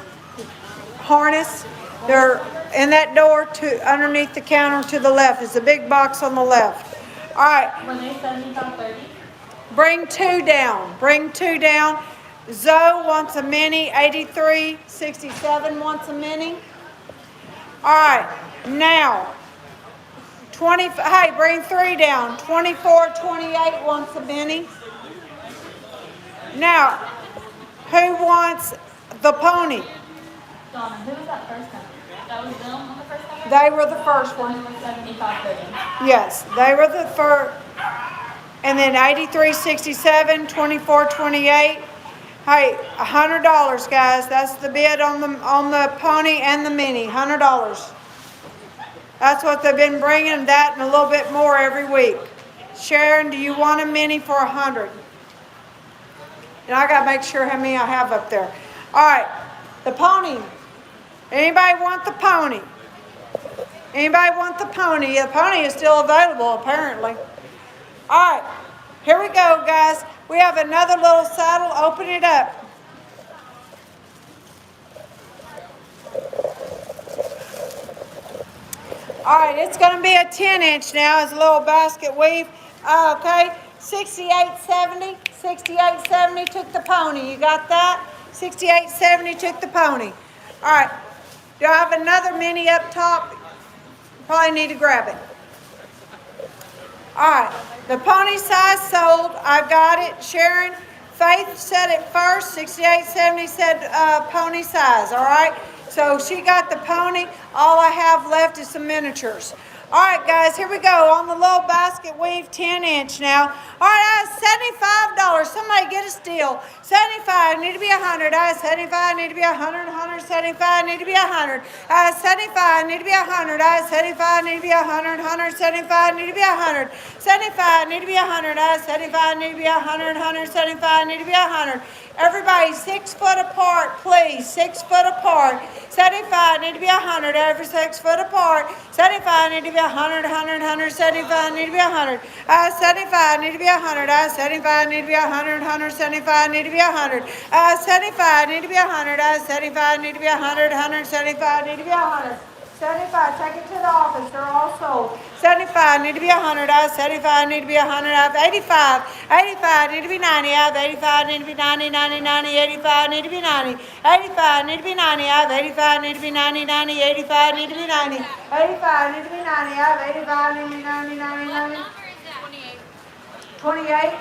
harness. They're in that door to underneath the counter to the left. It's a big box on the left. All right. When they send me top 30. Bring two down. Bring two down. Zoe wants a mini. 8367 wants a mini. All right. Now, 20. Hey, bring three down. 2428 wants a mini. Now, who wants the pony? Donna, who was that first one? That was them on the first one? They were the first one. One was 7530. Yes, they were the first. And then 8367, 2428. Hey, $100, guys. That's the bid on the pony and the mini. $100. That's what they've been bringing. That and a little bit more every week. Sharon, do you want a mini for 100? And I got to make sure how many I have up there. All right, the pony Anybody want the pony? Anybody want the pony? The pony is still available, apparently. All right, here we go, guys. We have another little saddle. Open it up. All right, it's going to be a 10-inch now. It's a little basket weave. Okay, 68.70. 68.70 took the pony. You got that? 68.70 took the pony. All right, do I have another mini up top? Probably need to grab it. All right, the pony size sold. I've got it. Sharon, Faith said it first. 68.70 said pony size. All right, so she got the pony. All I have left is some miniatures. All right, guys, here we go on the little basket weave 10-inch now. All right, $75. Somebody get us deal. 75 need to be 100. 75 need to be 100. 175 need to be 100. 75 need to be 100. 75 need to be 100. 175 need to be 100. 75 need to be 100. 75 need to be 100. 175 need to be 100. Everybody 6 foot apart, please. 6 foot apart. 75 need to be 100. Every 6 foot apart. 75 need to be 100. 100. 175 need to be 100. 75 need to be 100. 75 need to be 100. 175 need to be 100. 75 need to be 100. 75 need to be 100. 175 need to be 100. 75, take it to the office. They're all sold. 75 need to be 100. 75 need to be 100. I have 85. 85 need to be 90. I have 85 need to be 90. 90, 90. 85 need to be 90. 85 need to be 90. I have 85 need to be 90. 90. 85 need to be 90. 85 need to be 90. I have 85 need to be 90. 90, 90. 28.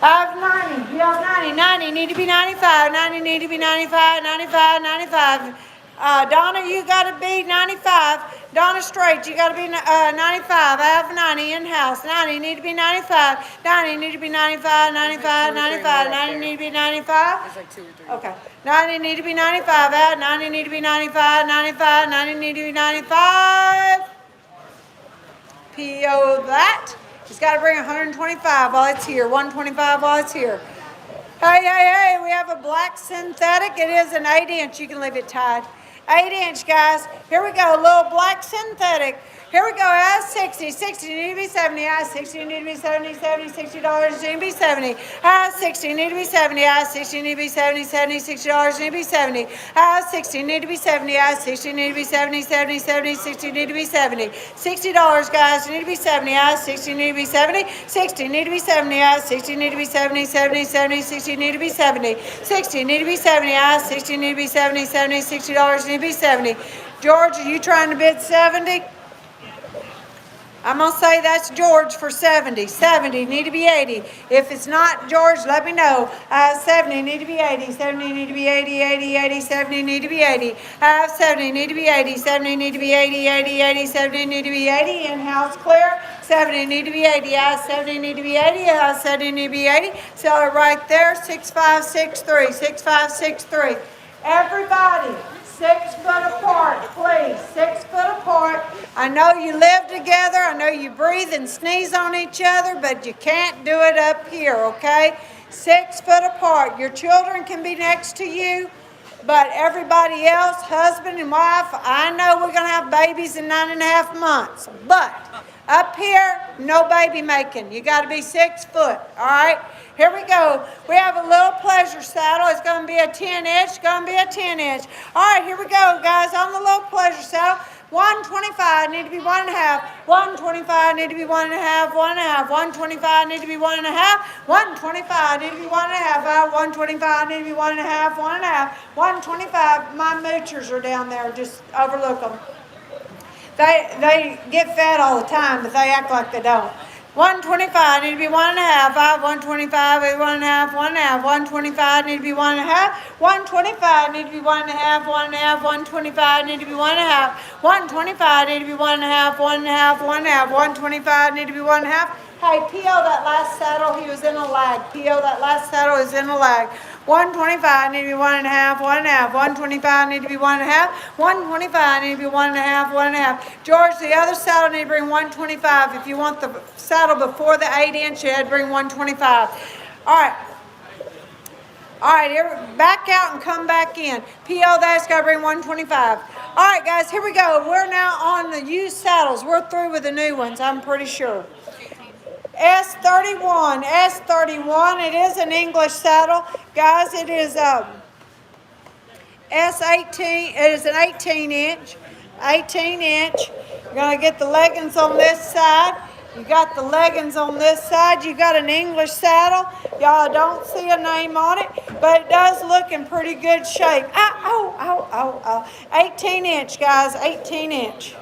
I have 90. You have 90. 90 need to be 95. 90 need to be 95. 95. 95. Donna, you got to be 95. Donna Straight, you got to be 95. I have 90 in-house. 90 need to be 95. 90 need to be 95. 95. 95. 90 need to be 95. It's like 2 or 3. Okay. 90 need to be 95. 90 need to be 95. 95. 90 need to be 95. PO that. He's got to bring 125 while it's here. 125 while it's here. Hey, hey, hey, we have a black synthetic. It is an 8-inch. You can leave it tied. 8-inch, guys. Here we go. A little black synthetic. Here we go. I have 60. 60 need to be 70. I have 60 need to be 70. 70. $60 need to be 70. I have 60 need to be 70. I have 60 need to be 70. 70. $60 need to be 70. I have 60 need to be 70. I have 60 need to be 70. 70. 70. 60 need to be 70. $60, guys. Need to be 70. I have 60 need to be 70. 60 need to be 70. I have 60 need to be 70. 70. 70. 60 need to be 70. 60 need to be 70. I have 60 need to be 70. 70. $60 need to be 70. George, are you trying to bid 70? I'm going to say that's George for 70. 70 need to be 80. If it's not George, let me know. 70 need to be 80. 70 need to be 80, 80, 80. 70 need to be 80. 70 need to be 80. 70 need to be 80, 80, 80. 70 need to be 80. In-house clear. 70 need to be 80. 70 need to be 80. 70 need to be 80. Sell it right there. 6563. 6563. Everybody. 6 foot apart, please. 6 foot apart. I know you live together. I know you breathe and sneeze on each other, but you can't do it up here, okay? 6 foot apart. Your children can be next to you, but everybody else, husband and wife, I know we're going to have babies in 9.5 months, but up here, no baby making. You got to be 6 foot, all right? Here we go. We have a little pleasure saddle. It's going to be a 10-inch. Going to be a 10-inch. All right, here we go, guys. On the little pleasure saddle, 125 need to be 1.5. 125 need to be 1.5. 1.5. 125 need to be 1.5. 125 need to be 1.5. 125 need to be 1.5. 1.5. 125. My moochers are down there. Just overlook them. They get fed all the time, but they act like they don't. 125 need to be 1.5. 125 need to be 1.5. 1.5. 125 need to be 1.5. 125 need to be 1.5. 1.5. 125 need to be 1.5. 125 need to be 1.5. 1.5. 1.5. 125 need to be 1.5. Hey, PO that last saddle, he was in a lag. PO that last saddle is in a lag. 125 need to be 1.5. 1.5. 125 need to be 1.5. 125 need to be 1.5. 1.5. George, the other saddle need to bring 125. If you want the saddle before the 8-inch, you had to bring 125. All right. All right, back out and come back in. PO, that's got to bring 125. All right, guys, here we go. We're now on the used saddles. We're through with the new ones, I'm pretty sure. S31, S31. It is an English saddle. Guys, it is S18. It is an 18-inch. 18-inch. You're going to get the leggings on this side. You got the leggings on this side. You got an English saddle. Y'all don't see a name on it, but it does look in pretty good shape. 18-inch, guys. 18-inch.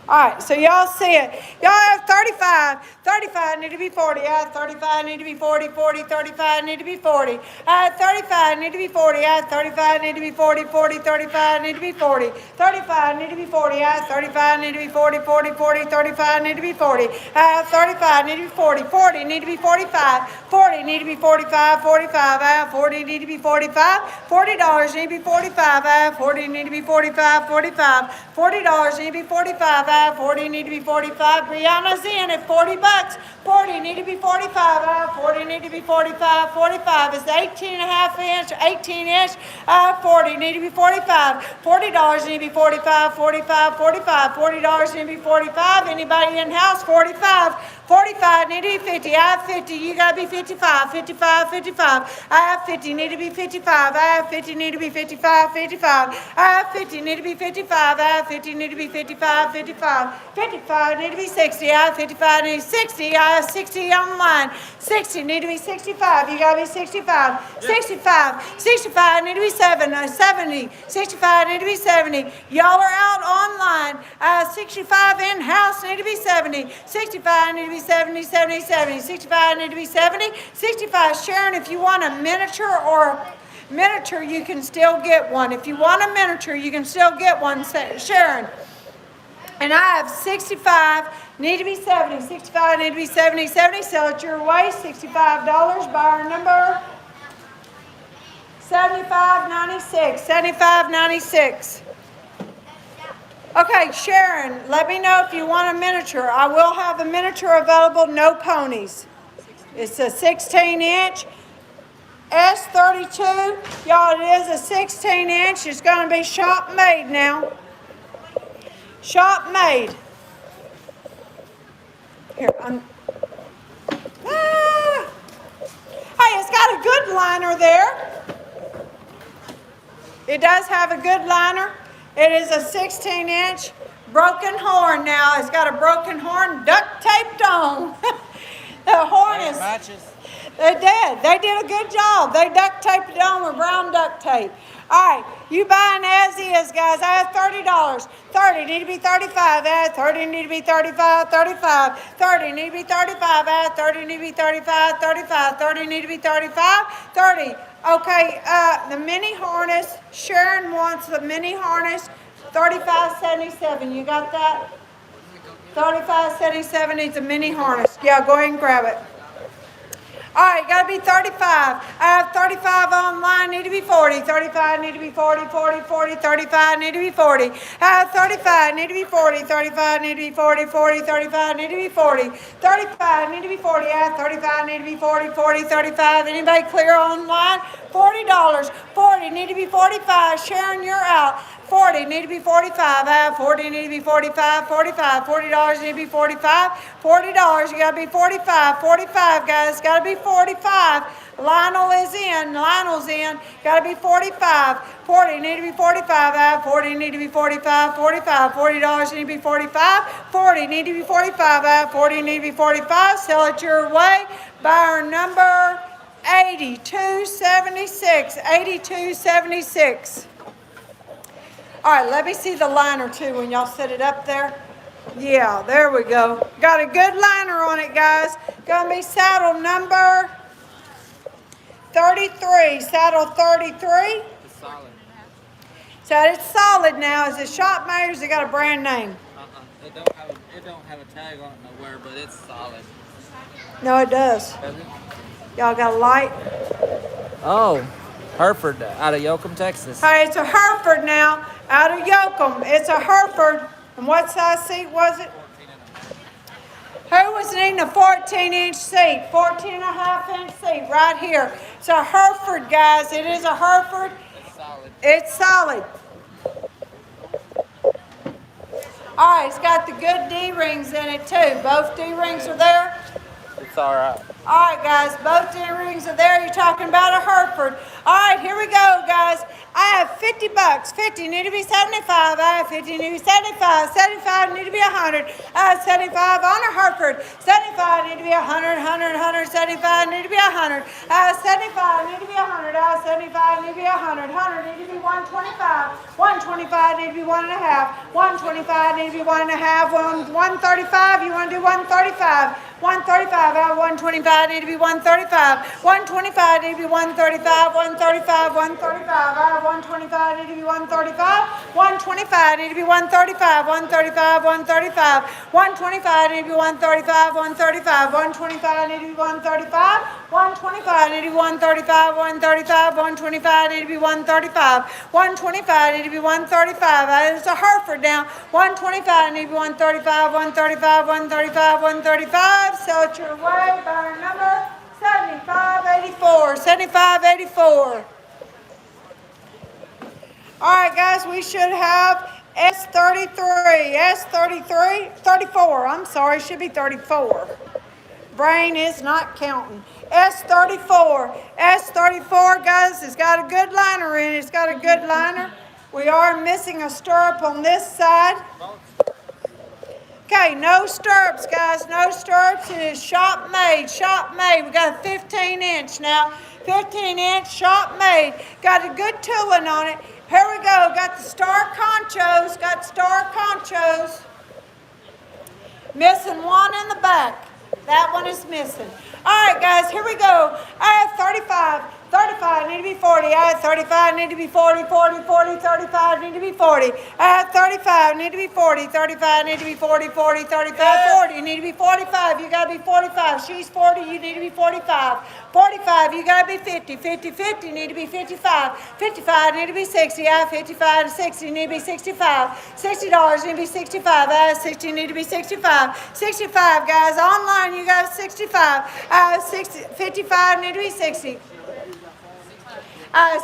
All right, so y'all see it. Y'all have 35. 35 need to be 40. I have 35 need to be 40. 40, 35 need to be 40. I have 35 need to be 40. I have 35 need to be 40. 40, 35 need to be 40. 35 need to be 40. I have 35 need to be 40. 40, 40, 35 need to be 40. I have 35 need to be 40. 40 need to be 45. 40 need to be 45. 45. I have 40 need to be 45. $40 need to be 45. I have 40 need to be 45. 45. $40 need to be 45. 40 need to be 45. Brianna's in at $40. 40 need to be 45. 40 need to be 45. 45 is 18.5 inch, 18 inch. 40 need to be 45. $40 need to be 45. 45. 45. $40 need to be 45. Anybody in house? 45. 45 need to be 50. I have 50. You gotta be 55. 55. 55. I have 50. Need to be 55. I have 50. Need to be 55. 55. I have 50. Need to be 55. I have 50. Need to be 55. 55. 55 need to be 60. I have 55. Need 60. I have 60 on the line. 60 need to be 65. You gotta be 65. 65. 65 need to be 70. 65 need to be 70. Y'all are out online. 65 in house need to be 70. 65 need to be 70. 70. 70. 65 need to be 70. 65. Sharon, if you want a miniature you can still get one. If you want a miniature, you can still get one, Sharon. And I have 65, need to be 70. 65 need to be 70. 70, sell it your way. $65, buyer number 7596. 7596. Okay, Sharon, let me know if you want a miniature. I will have a miniature available, no ponies. It's a 16-inch. S32, y'all, it is a 16-inch. It's going to be shop made now. Shop made. Here, Hey, it's got a good liner there. It does have a good liner. It is a 16-inch broken horn now. It's got a broken horn duct taped on. The horn is... matches. They did. They did a good job. They duct taped it on with brown duct tape. All right, you buying as is, guys. I have $30. 30 need to be 35. I have 30 need to be 35. 35. 30 need to be 35. I have 30 need to be 35. 35. 30 need to be 35. 30. Okay, the mini harness. Sharon wants the mini harness. 35.77. You got that? 35.77 needs a mini harness. Yeah, go ahead and grab it. All right, got to be 35. I have 35 online, need to be 40. 35 need to be 40, 40, 40. 35 need to be 40. I have 35, need to be 40. 35 need to be 40, 40. 35 need to be 40. 35 need to be 40. I have 35 need to be 40, 40. 35. Anybody clear online? $40. 40 need to be 45. Sharon, you're out. 40 need to be 45. I have 40 need to be 45. 45. $40 need to be 45. $40. You gotta be 45. 45, guys. Gotta be 45. Lionel is in. Lionel's in. Gotta be 45. 40 need to be 45. I have 40 need to be 45. 45. $40 need to be 45. 40 need to be 45. I have 40 need to be 45. Sell it your way. Buyer number 8276. 8276. All right, let me see the liner too when y'all set it up there. Yeah, there we go. Got a good liner on it, guys. Gonna be saddle number 33. Saddle 33. It's solid. So it's solid now. Is it shop made or has it got a brand name? It don't have a tag on it nowhere, but it's solid. No, it does. Y'all got a light? Oh, Hereford out of Yoakum, Texas. All right, it's a Hereford now out of Yoakum. It's a Hereford. And what size seat was it? Who was was needing a 14-inch seat, 14 and a half inch seat right here. It's a Hereford, guys. It is a Hereford. It's solid. It's solid. All right, it's got the good D-rings in it too. Both D-rings are there. It's all right. All right, guys, both D-rings are there. You're talking about a Hereford. All right, here we go, guys. I have $50. 50 need to be 75. I have 50 need to be 75. 75 need to be 100. I have 75 on a Hereford. 75 need to be 100. 100. 175 need to be 100. I have 75 need to be 100. I have 75 need to be 100. 100 need to be 125. 125 need to be 1 and a half. 125 need to be 1 and a half. 135. You want to do 135? 135, I have 125, need to be 135. 125, need to be 135. 135, 135, I have 125, need to be 135. 125, need to be 135. 135, 135. 125, need to be 135. 135, 125, need to be 135. 125, need to be 135. 135, 125, need to be 135. 125, need to be 135. It's a Hereford now. 125, need to be 135. 135, 135, 135. So it's your way by number 7584. 7584. All right, guys, we should have S33. S33, 34. I'm sorry, it should be 34. Brain is not counting. S34. S34, guys, it's got a good liner in it. It's got a good liner. We are missing a stirrup on this side. Okay, no stirrups, guys. No stirrups. It is shop made. Shop made. We got a 15-inch now. 15-inch shop made. Got a good tooling on it. Here we go. Got the star conchos. Got star conchos. Missing one in the back. That one is missing. All right, guys, here we go. I have 35. 35 need to be 40. I have 35 need to be 40. 40, 40, 35 need to be 40. I have 35 need to be 40. 35 need to be 40. 40, 35, 40. You need to be 45. You got to be 45. She's 40. You need to be 45. 45. You got to be 50. 50, 50 need to be 55. 55 need to be 60. I have 55 and 60 need to be 65. $60 need to be 65. I have 60 need to be 65. 65, guys. Online you got 65. I have 60. 55 need to be 60.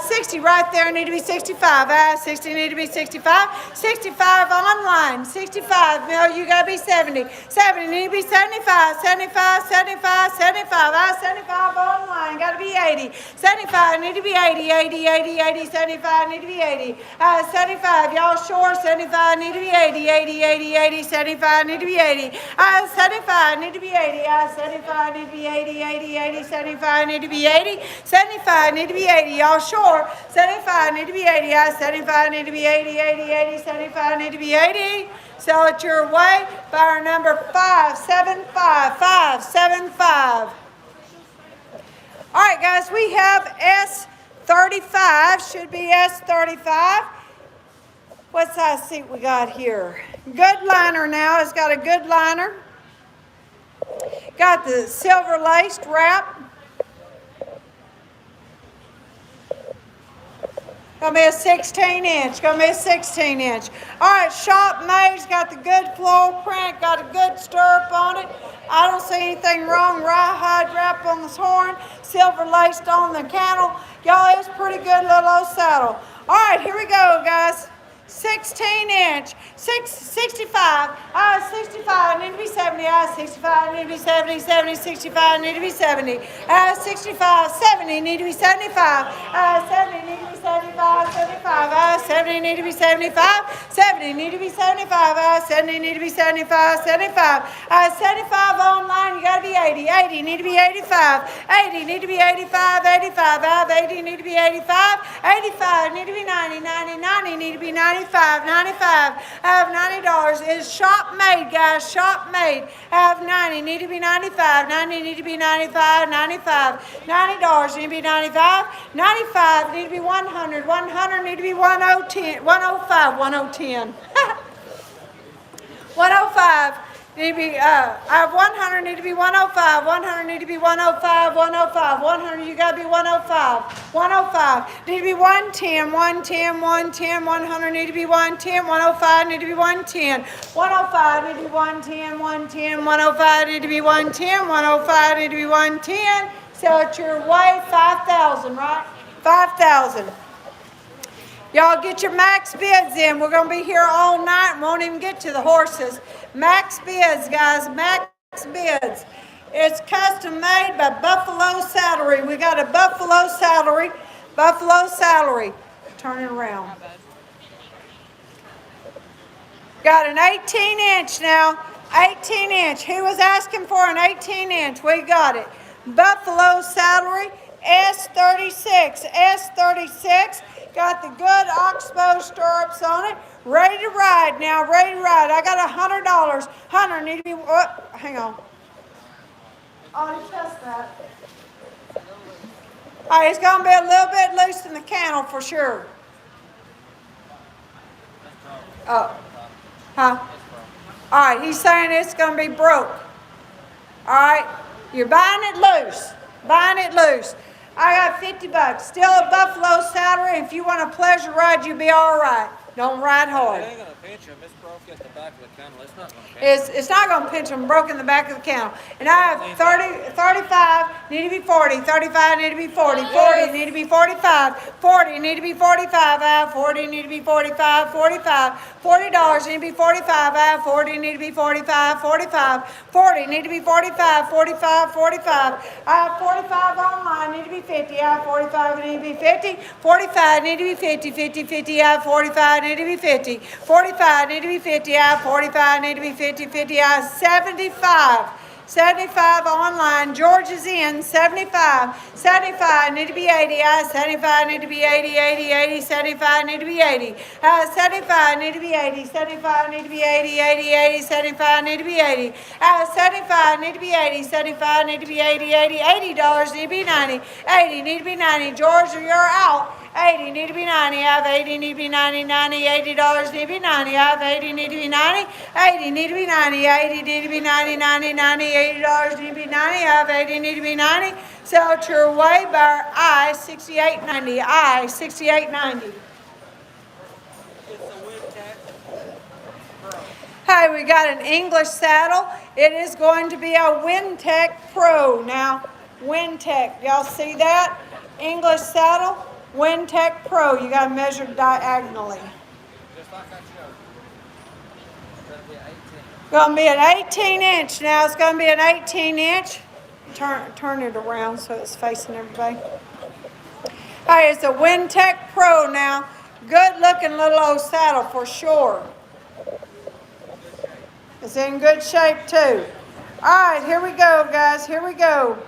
60 right there need to be 65. 60 need to be 65. 65 online. 65. No, you got to be 70. 70 need to be 75. 75, 75, 75. 75 online. Got to be 80. 75 need to be 80. 80, 80, 80. 75 need to be 80. 75. Y'all sure? 75 need to be 80. 80, 80, 80. 75 need to be 80. 75 need to be 80. 75 need to be 80. 80, 80. 75 need to be 80. 75 need to be 80. Y'all sure? 75 need to be 80. 75 need to be 80, 80, 80. 75 need to be 80. Sell it your way by our number 575. 575. All right, guys, we have S35. Should be S35. What size seat we got here? Good liner now. It's got a good liner. Got the silver laced wrap. Gonna be a 16-inch. Gonna be a 16-inch. All right, shop made's got the good floral print. Got a good stirrup on it. I don't see anything wrong. Rawhide wrap on this horn. Silver laced on the cantle. Y'all, it's a pretty good little old saddle. All right, here we go, guys. 16-inch, 65. 65 need to be 70. 65 need to be 70. 70, 65 need to be 70. 65, 70 need to be 75. 70 need to be 75. 75. 70 need to be 75. 70 need to be 75. 70 need to be 75. 75. 75 online. You gotta be 80. 80 need to be 85. 80 need to be 85. 85. 80 need to be 85. 85 need to be 90. 90. 90 need to be 95. 95. I have $90. It's shop made, guys. Shop made. I have 90. Need to be 95. 90 need to be 95. 95. $90 need to be 95. 95 need to be 100. 100 need to be 105. 105. 105. Need to be, I have 100, need to be 105, 100 need to be 105, 105, 100, you gotta be 105, 105, need to be 110, 110, 110, 100 need to be 110, 105 need to be 110, 105 need to be 110, 110, 105 need to be 110, 105 need to be 110, so it's your way 5,000, right? 5,000. Y'all get your max bids in. We're going to be here all night and won't even get to the horses. Max bids, guys. Max bids. It's custom made by Buffalo Saddlery. We got a Buffalo Saddlery. Buffalo Saddlery. Turn it around. Got an 18-inch now. 18-inch. Who was asking for an 18-inch? We got it. Buffalo Saddlery. S36. S36. Got the good oxbow stirrups on it. Ready to ride now. Ready to ride. I got $100. 100 need to be. Oh, hang on. Oh, just that. All right, it's gonna be a little bit loose in the cantle for sure. Oh, huh? All right, he's saying it's gonna be broke. All right, you're buying it loose. Buying it loose. I got $50. Still a Buffalo Saddlery. If you want a pleasure ride, you'll be all right. Don't ride hard. It ain't gonna pinch him. It's broke at the back of the kennel. It's not gonna pinch him. It's not going to pinch them. Broke in the back of the cantle. And I have 35, need to be 40. 35 need to be 40. 40 need to be 45. 40 need to be 45. I have 40 need to be 45. 45. $40 need to be 45. I have 40 need to be 45. 45. 40 need to be 45. 45. 45. I have 45 online. Need to be 50. I have 45 need to be 50. 45 need to be 50. 50. 50. I have 45 need to be 50. 45 need to be 50. I have 45 need to be 50. 50. I have 75. 75 online. George is in. 75. 75 need to be 80. I have 75 need to be 80. 80. 80. 75 need to be 80. I have 75 need to be 80. 75 need to be 80. 80. 80. 75 need to be 80. I have 75 need to be 80. 75 need to be 80. 80. $80 need to be 90. 80 need to be 90. George, you're out. 80 need to be 90. I have 80 need to be 90. 90. $80 need to be 90. I have 80 need to be 90. 80 need to be 90. 80 need to be 90. 90. 90. $80 need to be 90. I have 80 need to be 90. Sell it your way by I 68.90. I 68.90. Hey, we got an English saddle. It is going to be a Wintec Pro now. Wintec, y'all see that? English saddle, Wintec Pro. You got to measure diagonally. Just like I showed. It's gonna be 18. Going to be an 18-inch now. It's going to be an 18-inch. Turn it around so it's facing everybody. Hey, it's a Wintec Pro now. Good looking little old saddle for sure. It's in good shape too. All right, here we go, guys. Here we go.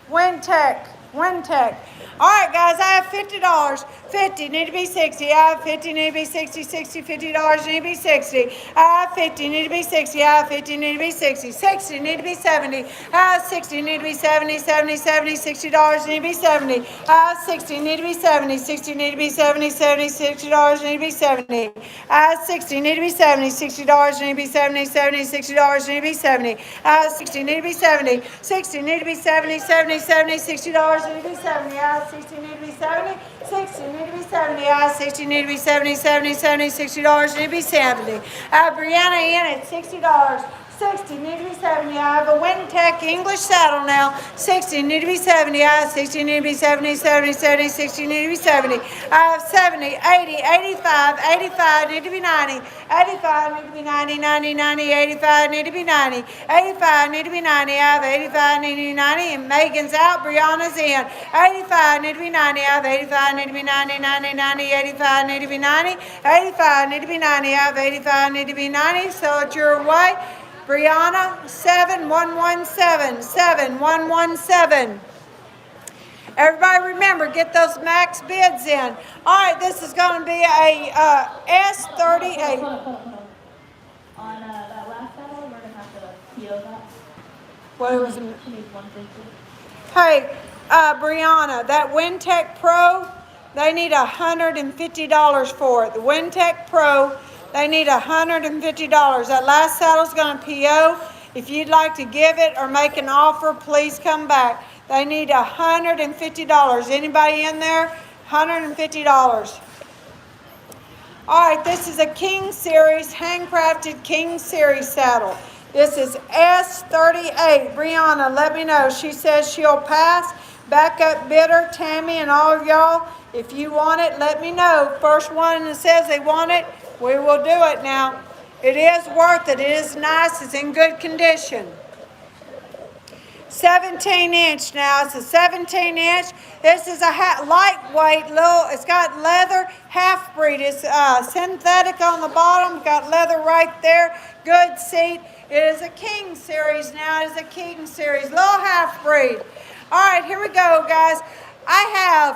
Wintec. Wintec. All right, guys, I have $50. 50 need to be 60. I have 50 need to be 60. 60. $50 need to be 60. I have 50 need to be 60. I have 50 need to be 60. 60 need to be 70. I have 60 need to be 70. 70. 70. $60 need to be 70. I have 60 need to be 70. 60 need to be 70. 70. $60 need to be 70. I have 60 need to be 70. $60 need to be 70. 70. $60 need to be 70. I have 60 need to be 70. 60 need to be 70. 70. 70. $60 need to be 70. I have 60 need to be 70. 60 need to be 70. I have 60 need to be 70. 70. 70. $60 need to be 70. I have Brianna in at $60. 60 need to be 70. I have a Wintec English saddle now. 60 need to be 70. I have 60 need to be 70. 70. 70. 60 need to be 70. I have 70. 80. 85. 85 need to be 90. 85 need to be 90. 90. 90. 85 need to be 90. 85 need to be 90. I have 85 need to be 90. And Megan's out. Brianna's in. 85 need to be 90. I have 85 need to be 90. 90. 90. 85 need to be 90. 85 need to be 90. I have 85 need to be 90. So it's your way. Brianna, 7117, 7117. Everybody remember, get those max bids in. All right, this is going to be a S38. On that last saddle, we're going to have to peel that. What was it? She needs 150. Hey, Brianna, that Wintec Pro, they need $150 for it. The Wintec Pro, They need $150. That last saddle's going to PO. If you'd like to give it or make an offer, please come back. They need $150. Anybody in there? $150. All right, this is a King Series, handcrafted King Series saddle. This is S38. Brianna, let me know. She says she'll pass. Backup bidder, Tammy, and all of y'all, if you want it, let me know. First one that says they want it, we will do it now. It is worth it. It is nice. It's in good condition. 17-inch now. It's a 17-inch. This is a lightweight little. It's got leather half-breed. It's synthetic on the bottom. Got leather right there. Good seat. It is a King Series now. It is a King Series. Little half-breed. All right, here we go, guys. I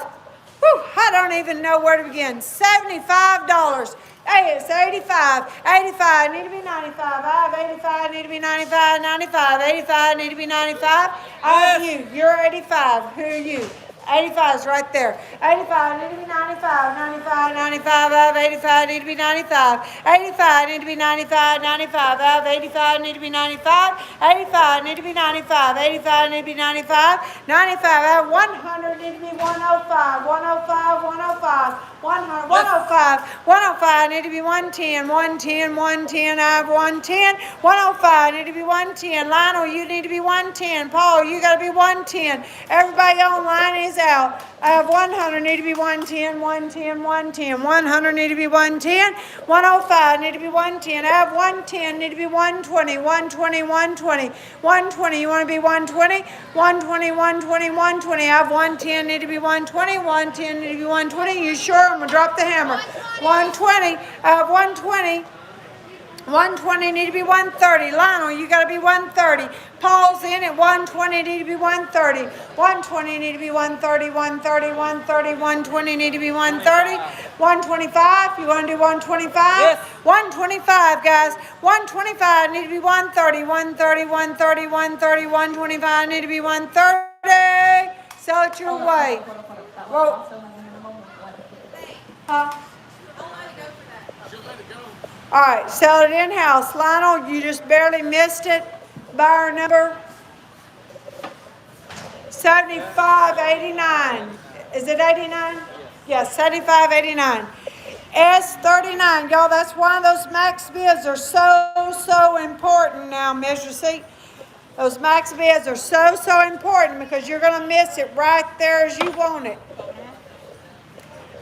don't even know where to begin. $75. Hey, it's 85. 85, need to be 95. I have 85, need to be 95. 95, 85, need to be 95. I have you. You're 85. Who are you? 85 is right there. 85, need to be 95. 95, 95, I have 85, need to be 95. 85, need to be 95. 95, I have 85, need to be 95. 85, need to be 95. 85, need to be 95. 95, I have 100, need to be 105. 105, 105. 100, 105, 105, need to be 110, 110, 110, I have 110, 105, need to be 110, Lionel, you need to be 110, Paul, you got to be 110, everybody online is out, I have 100, need to be 110, 110, 110, 100, need to be 110, 105, need to be 110, I have 110, need to be 120, 120, 120, 120, you want to be 120, 120, 120, 120, I have 110, need to be 120, 110, need to be 120, you sure? I'm going to drop the hammer. 120. I have 120. 120 need to be 130. Lionel, you got to be 130. Paul's in at 120, need to be 130. 120 need to be 130, 130, 130, 120 need to be 130. 125, you want to do 125? Yes. 125, guys. 125 need to be 130, 130, 130, 130, 125 need to be 130. Sell it your way. Well, all right, sell it in-house. Lionel, you just barely missed it. Buyer number 7589. Is it 89? Yes, 7589. S39, y'all, that's why those max bids are so important now, Measure C. Those max bids are so important because you're going to miss it right there as you want it.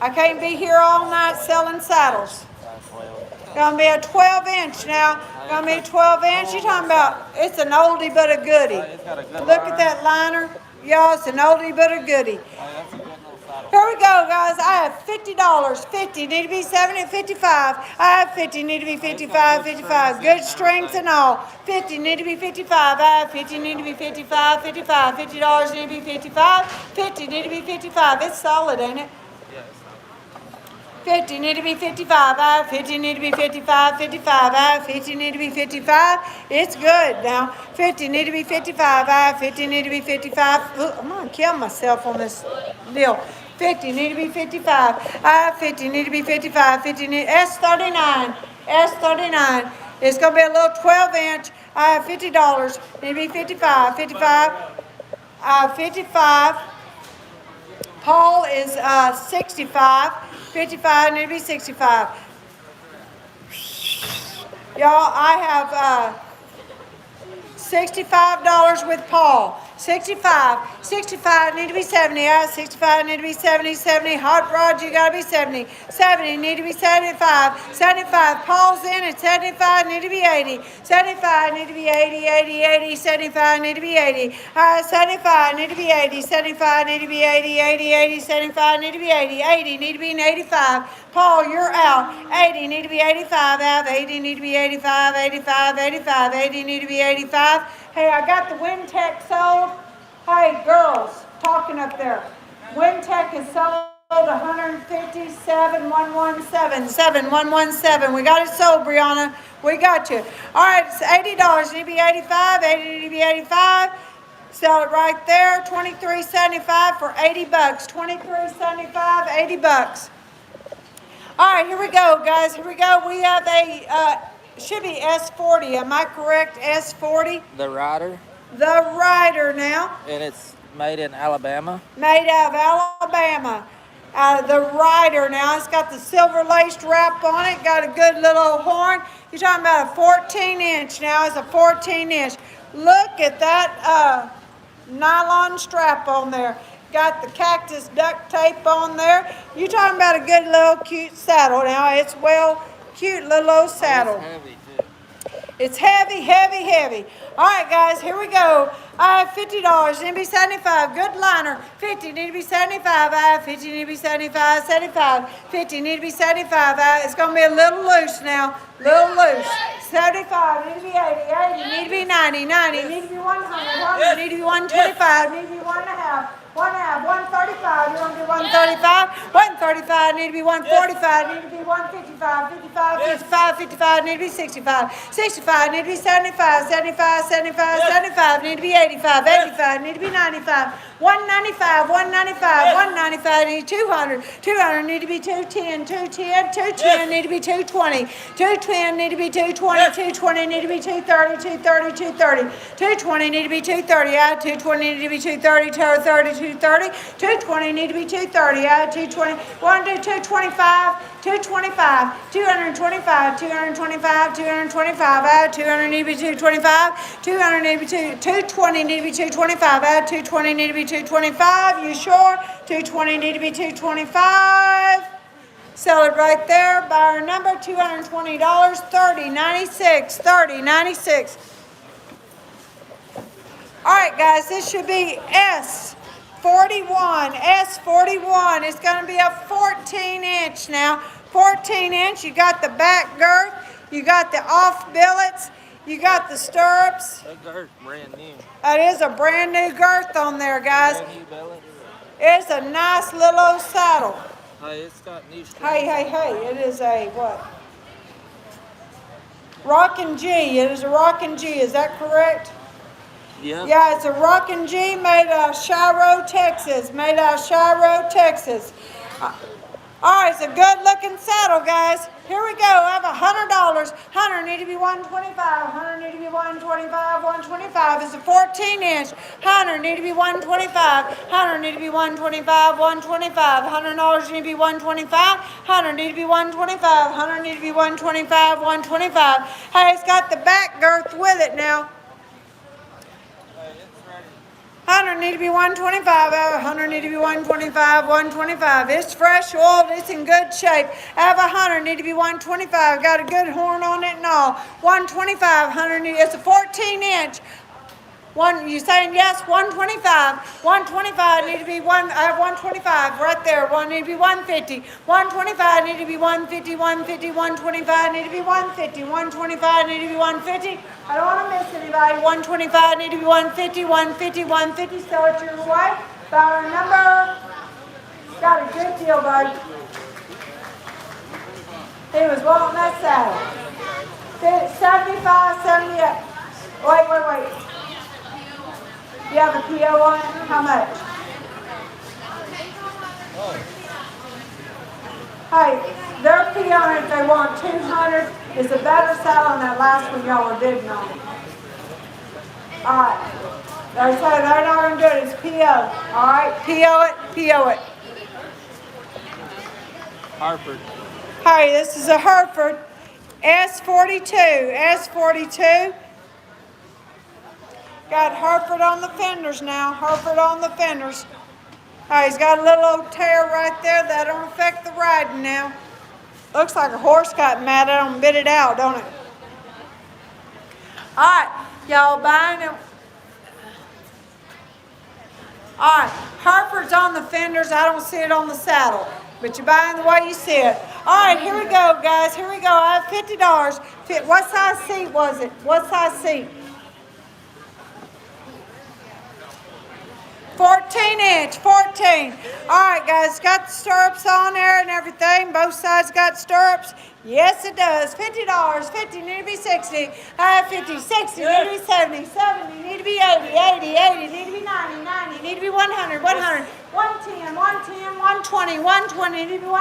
I can't be here all night selling saddles. Gonna be a 12-inch now. Gonna be a 12-inch. You're talking about, it's an oldie but a goodie. Look at that liner. Y'all, it's an oldie but a goodie. Here we go, guys. I have $50. 50, need to be 70, 55. I have 50, need to be 55, 55. Good strength and all. 50, need to be 55. I have 50, need to be 55, 55. $50 need to be 55. 50, need to be 55. It's solid, ain't it? 50, need to be 55. I have 50, need to be 55, 55. I have 50, need to be 55. It's good now. 50, need to be 55. I have 50, need to be 55. Ooh, I'm going to kill myself on this deal. 50, need to be 55. I have 50, need to be 55. 50, need, S39. S39. It's going to be a little 12-inch. I have $50. Need to be 55. 55. 55. Paul is 65. 55, need to be 65. Y'all, I have $65 with Paul. 65. 65, need to be 70. I have 65, need to be 70. 70. Hot rod, you got to be 70. 70, need to be 75. 75. Paul's in at 75, need to be 80. 75, need to be 80, 80, 80. 75, need to be 80. 75, need to be 80. 75, need to be 80, 80, 80. 75, need to be 80. 80, need to be an 85. Paul, you're out. 80, need to be 85. I have 80, need to be 85, 85, 85. 80, need to be 85. Hey, I got the Wintech sold. Hey, girls, talking up there. Wintech is sold 157,117. 7117. We got it sold, Brianna. We got you. All right, it's $80. Need to be 85. 80 need to be 85. Sell it right there. $23.75 for $80. $23.75, $80. All right, here we go, guys. Here we go. We have a, should be S40. Am I correct? S40? The rider, The Rider now. and it's made in Alabama. Made out of Alabama. The Rider now. It's got the silver laced wrap on it. Got a good little horn. You're talking about a 14-inch now. It's a 14-inch. Look at that nylon strap on there. Got the cactus duct tape on there. You're talking about a good little cute saddle now. It's cute little old saddle. It's heavy too. It's heavy, heavy, heavy. All right, guys, here we go. I have $50. Need to be 75. Good liner. 50. Need to be 75. I have 50. Need to be 75. 75. 50. Need to be 75. It's going to be a little loose now. Little loose. 75. Need to be 80. 80. Need to be 90. 90. Need to be 100. 100. Need to be 125. Need to be 1.5. 1.5, 135, you want to do 135? 135, need to be 145, need to be 155, 55, 55, 55, need to be 65, 65, need to be 75, 75, 75, 75, need to be 85, 85, need to be 95, 195, 195, 195, need 200, 200, need to be 210, 210, 210, need to be 220, 210, need to be 220, 220, need to be 230, 230, 230, 220, need to be 230, out 220, need to be 230, 230, 230, 220, need to be 230, out 220, want to do 225, 225, 225, 225, 225, out 200, need to be 225, 200, need to be 220, need to be 225, out 220, need to be 225, you sure? 220, need to be 225. Sell it right there. Buyer number $220, $30.96, $30.96. All right, guys, this should be S41. S41 is going to be a 14-inch now. 14-inch. You got the back girth. You got the off billets. You got the stirrups. That girth's brand new. It is a brand new girth on there, guys. Brand new belly. It's a nice little old saddle. Hey, it's got new strings. Hey, it is a what? Rockin' G. It is a Rockin' G. Is that correct? Yeah. Yeah, it's a Rockin' G made out of Shiro, Texas. Made out of Shiro, Texas. All right, it's a good-looking saddle, guys. Here we go. I have $100. 100 need to be 125. 100 need to be 125. 125 is a 14-inch. 100 need to be 125. 100 need to be 125. 125. $100 need to be 125. 100 need to be 125. 100 need to be 125. 125. Hey, it's got the back girth with it now. 100 need to be 125, 100 need to be 125, 125. It's fresh oiled, it's in good shape. I have 100 need to be 125, got a good horn on it and all. 125, 100 it's a 14-inch. You saying yes? 125. 125 need to be I have 125 right there. One need to be 150. 125 need to be 150. 150. 125 need to be 150. 125 need to be 150. I don't want to miss anybody. 125 need to be 150. 150. 150. Sell it your way. Buyer number. Got a good deal, bud. He was wanting that saddle. 75, 78. Wait. You have a PO on it? How much? Hey, their PO on it, if they want 200, is a better saddle than that last one y'all were bidding on. All right. They say they're not going to do it. It's PO. All right. PO it. Harford. Hey, this is a Hereford S42. S42. Got Hereford on the fenders now. Hereford on the fenders. He's got a little old tear right there. That don't affect the riding now. Looks like a horse got mad at him and bit it out, don't it? All right, y'all buying them. All right, Hereford's on the fenders. I don't see it on the saddle, but you're buying the way you see it. All right, here we go, guys. Here we go. I have $50. What size seat was it? What size seat? 14-inch, 14. All right, guys, got the stirrups on there and everything. Both sides got stirrups. Yes, it does. $50, 50, need to be 60. I have 50, 60, need to be 70, 70, need to be 80, 80, 80, need to be 90, 90, need to be 100, 100, 110, 110, 120, 120, need to be 100.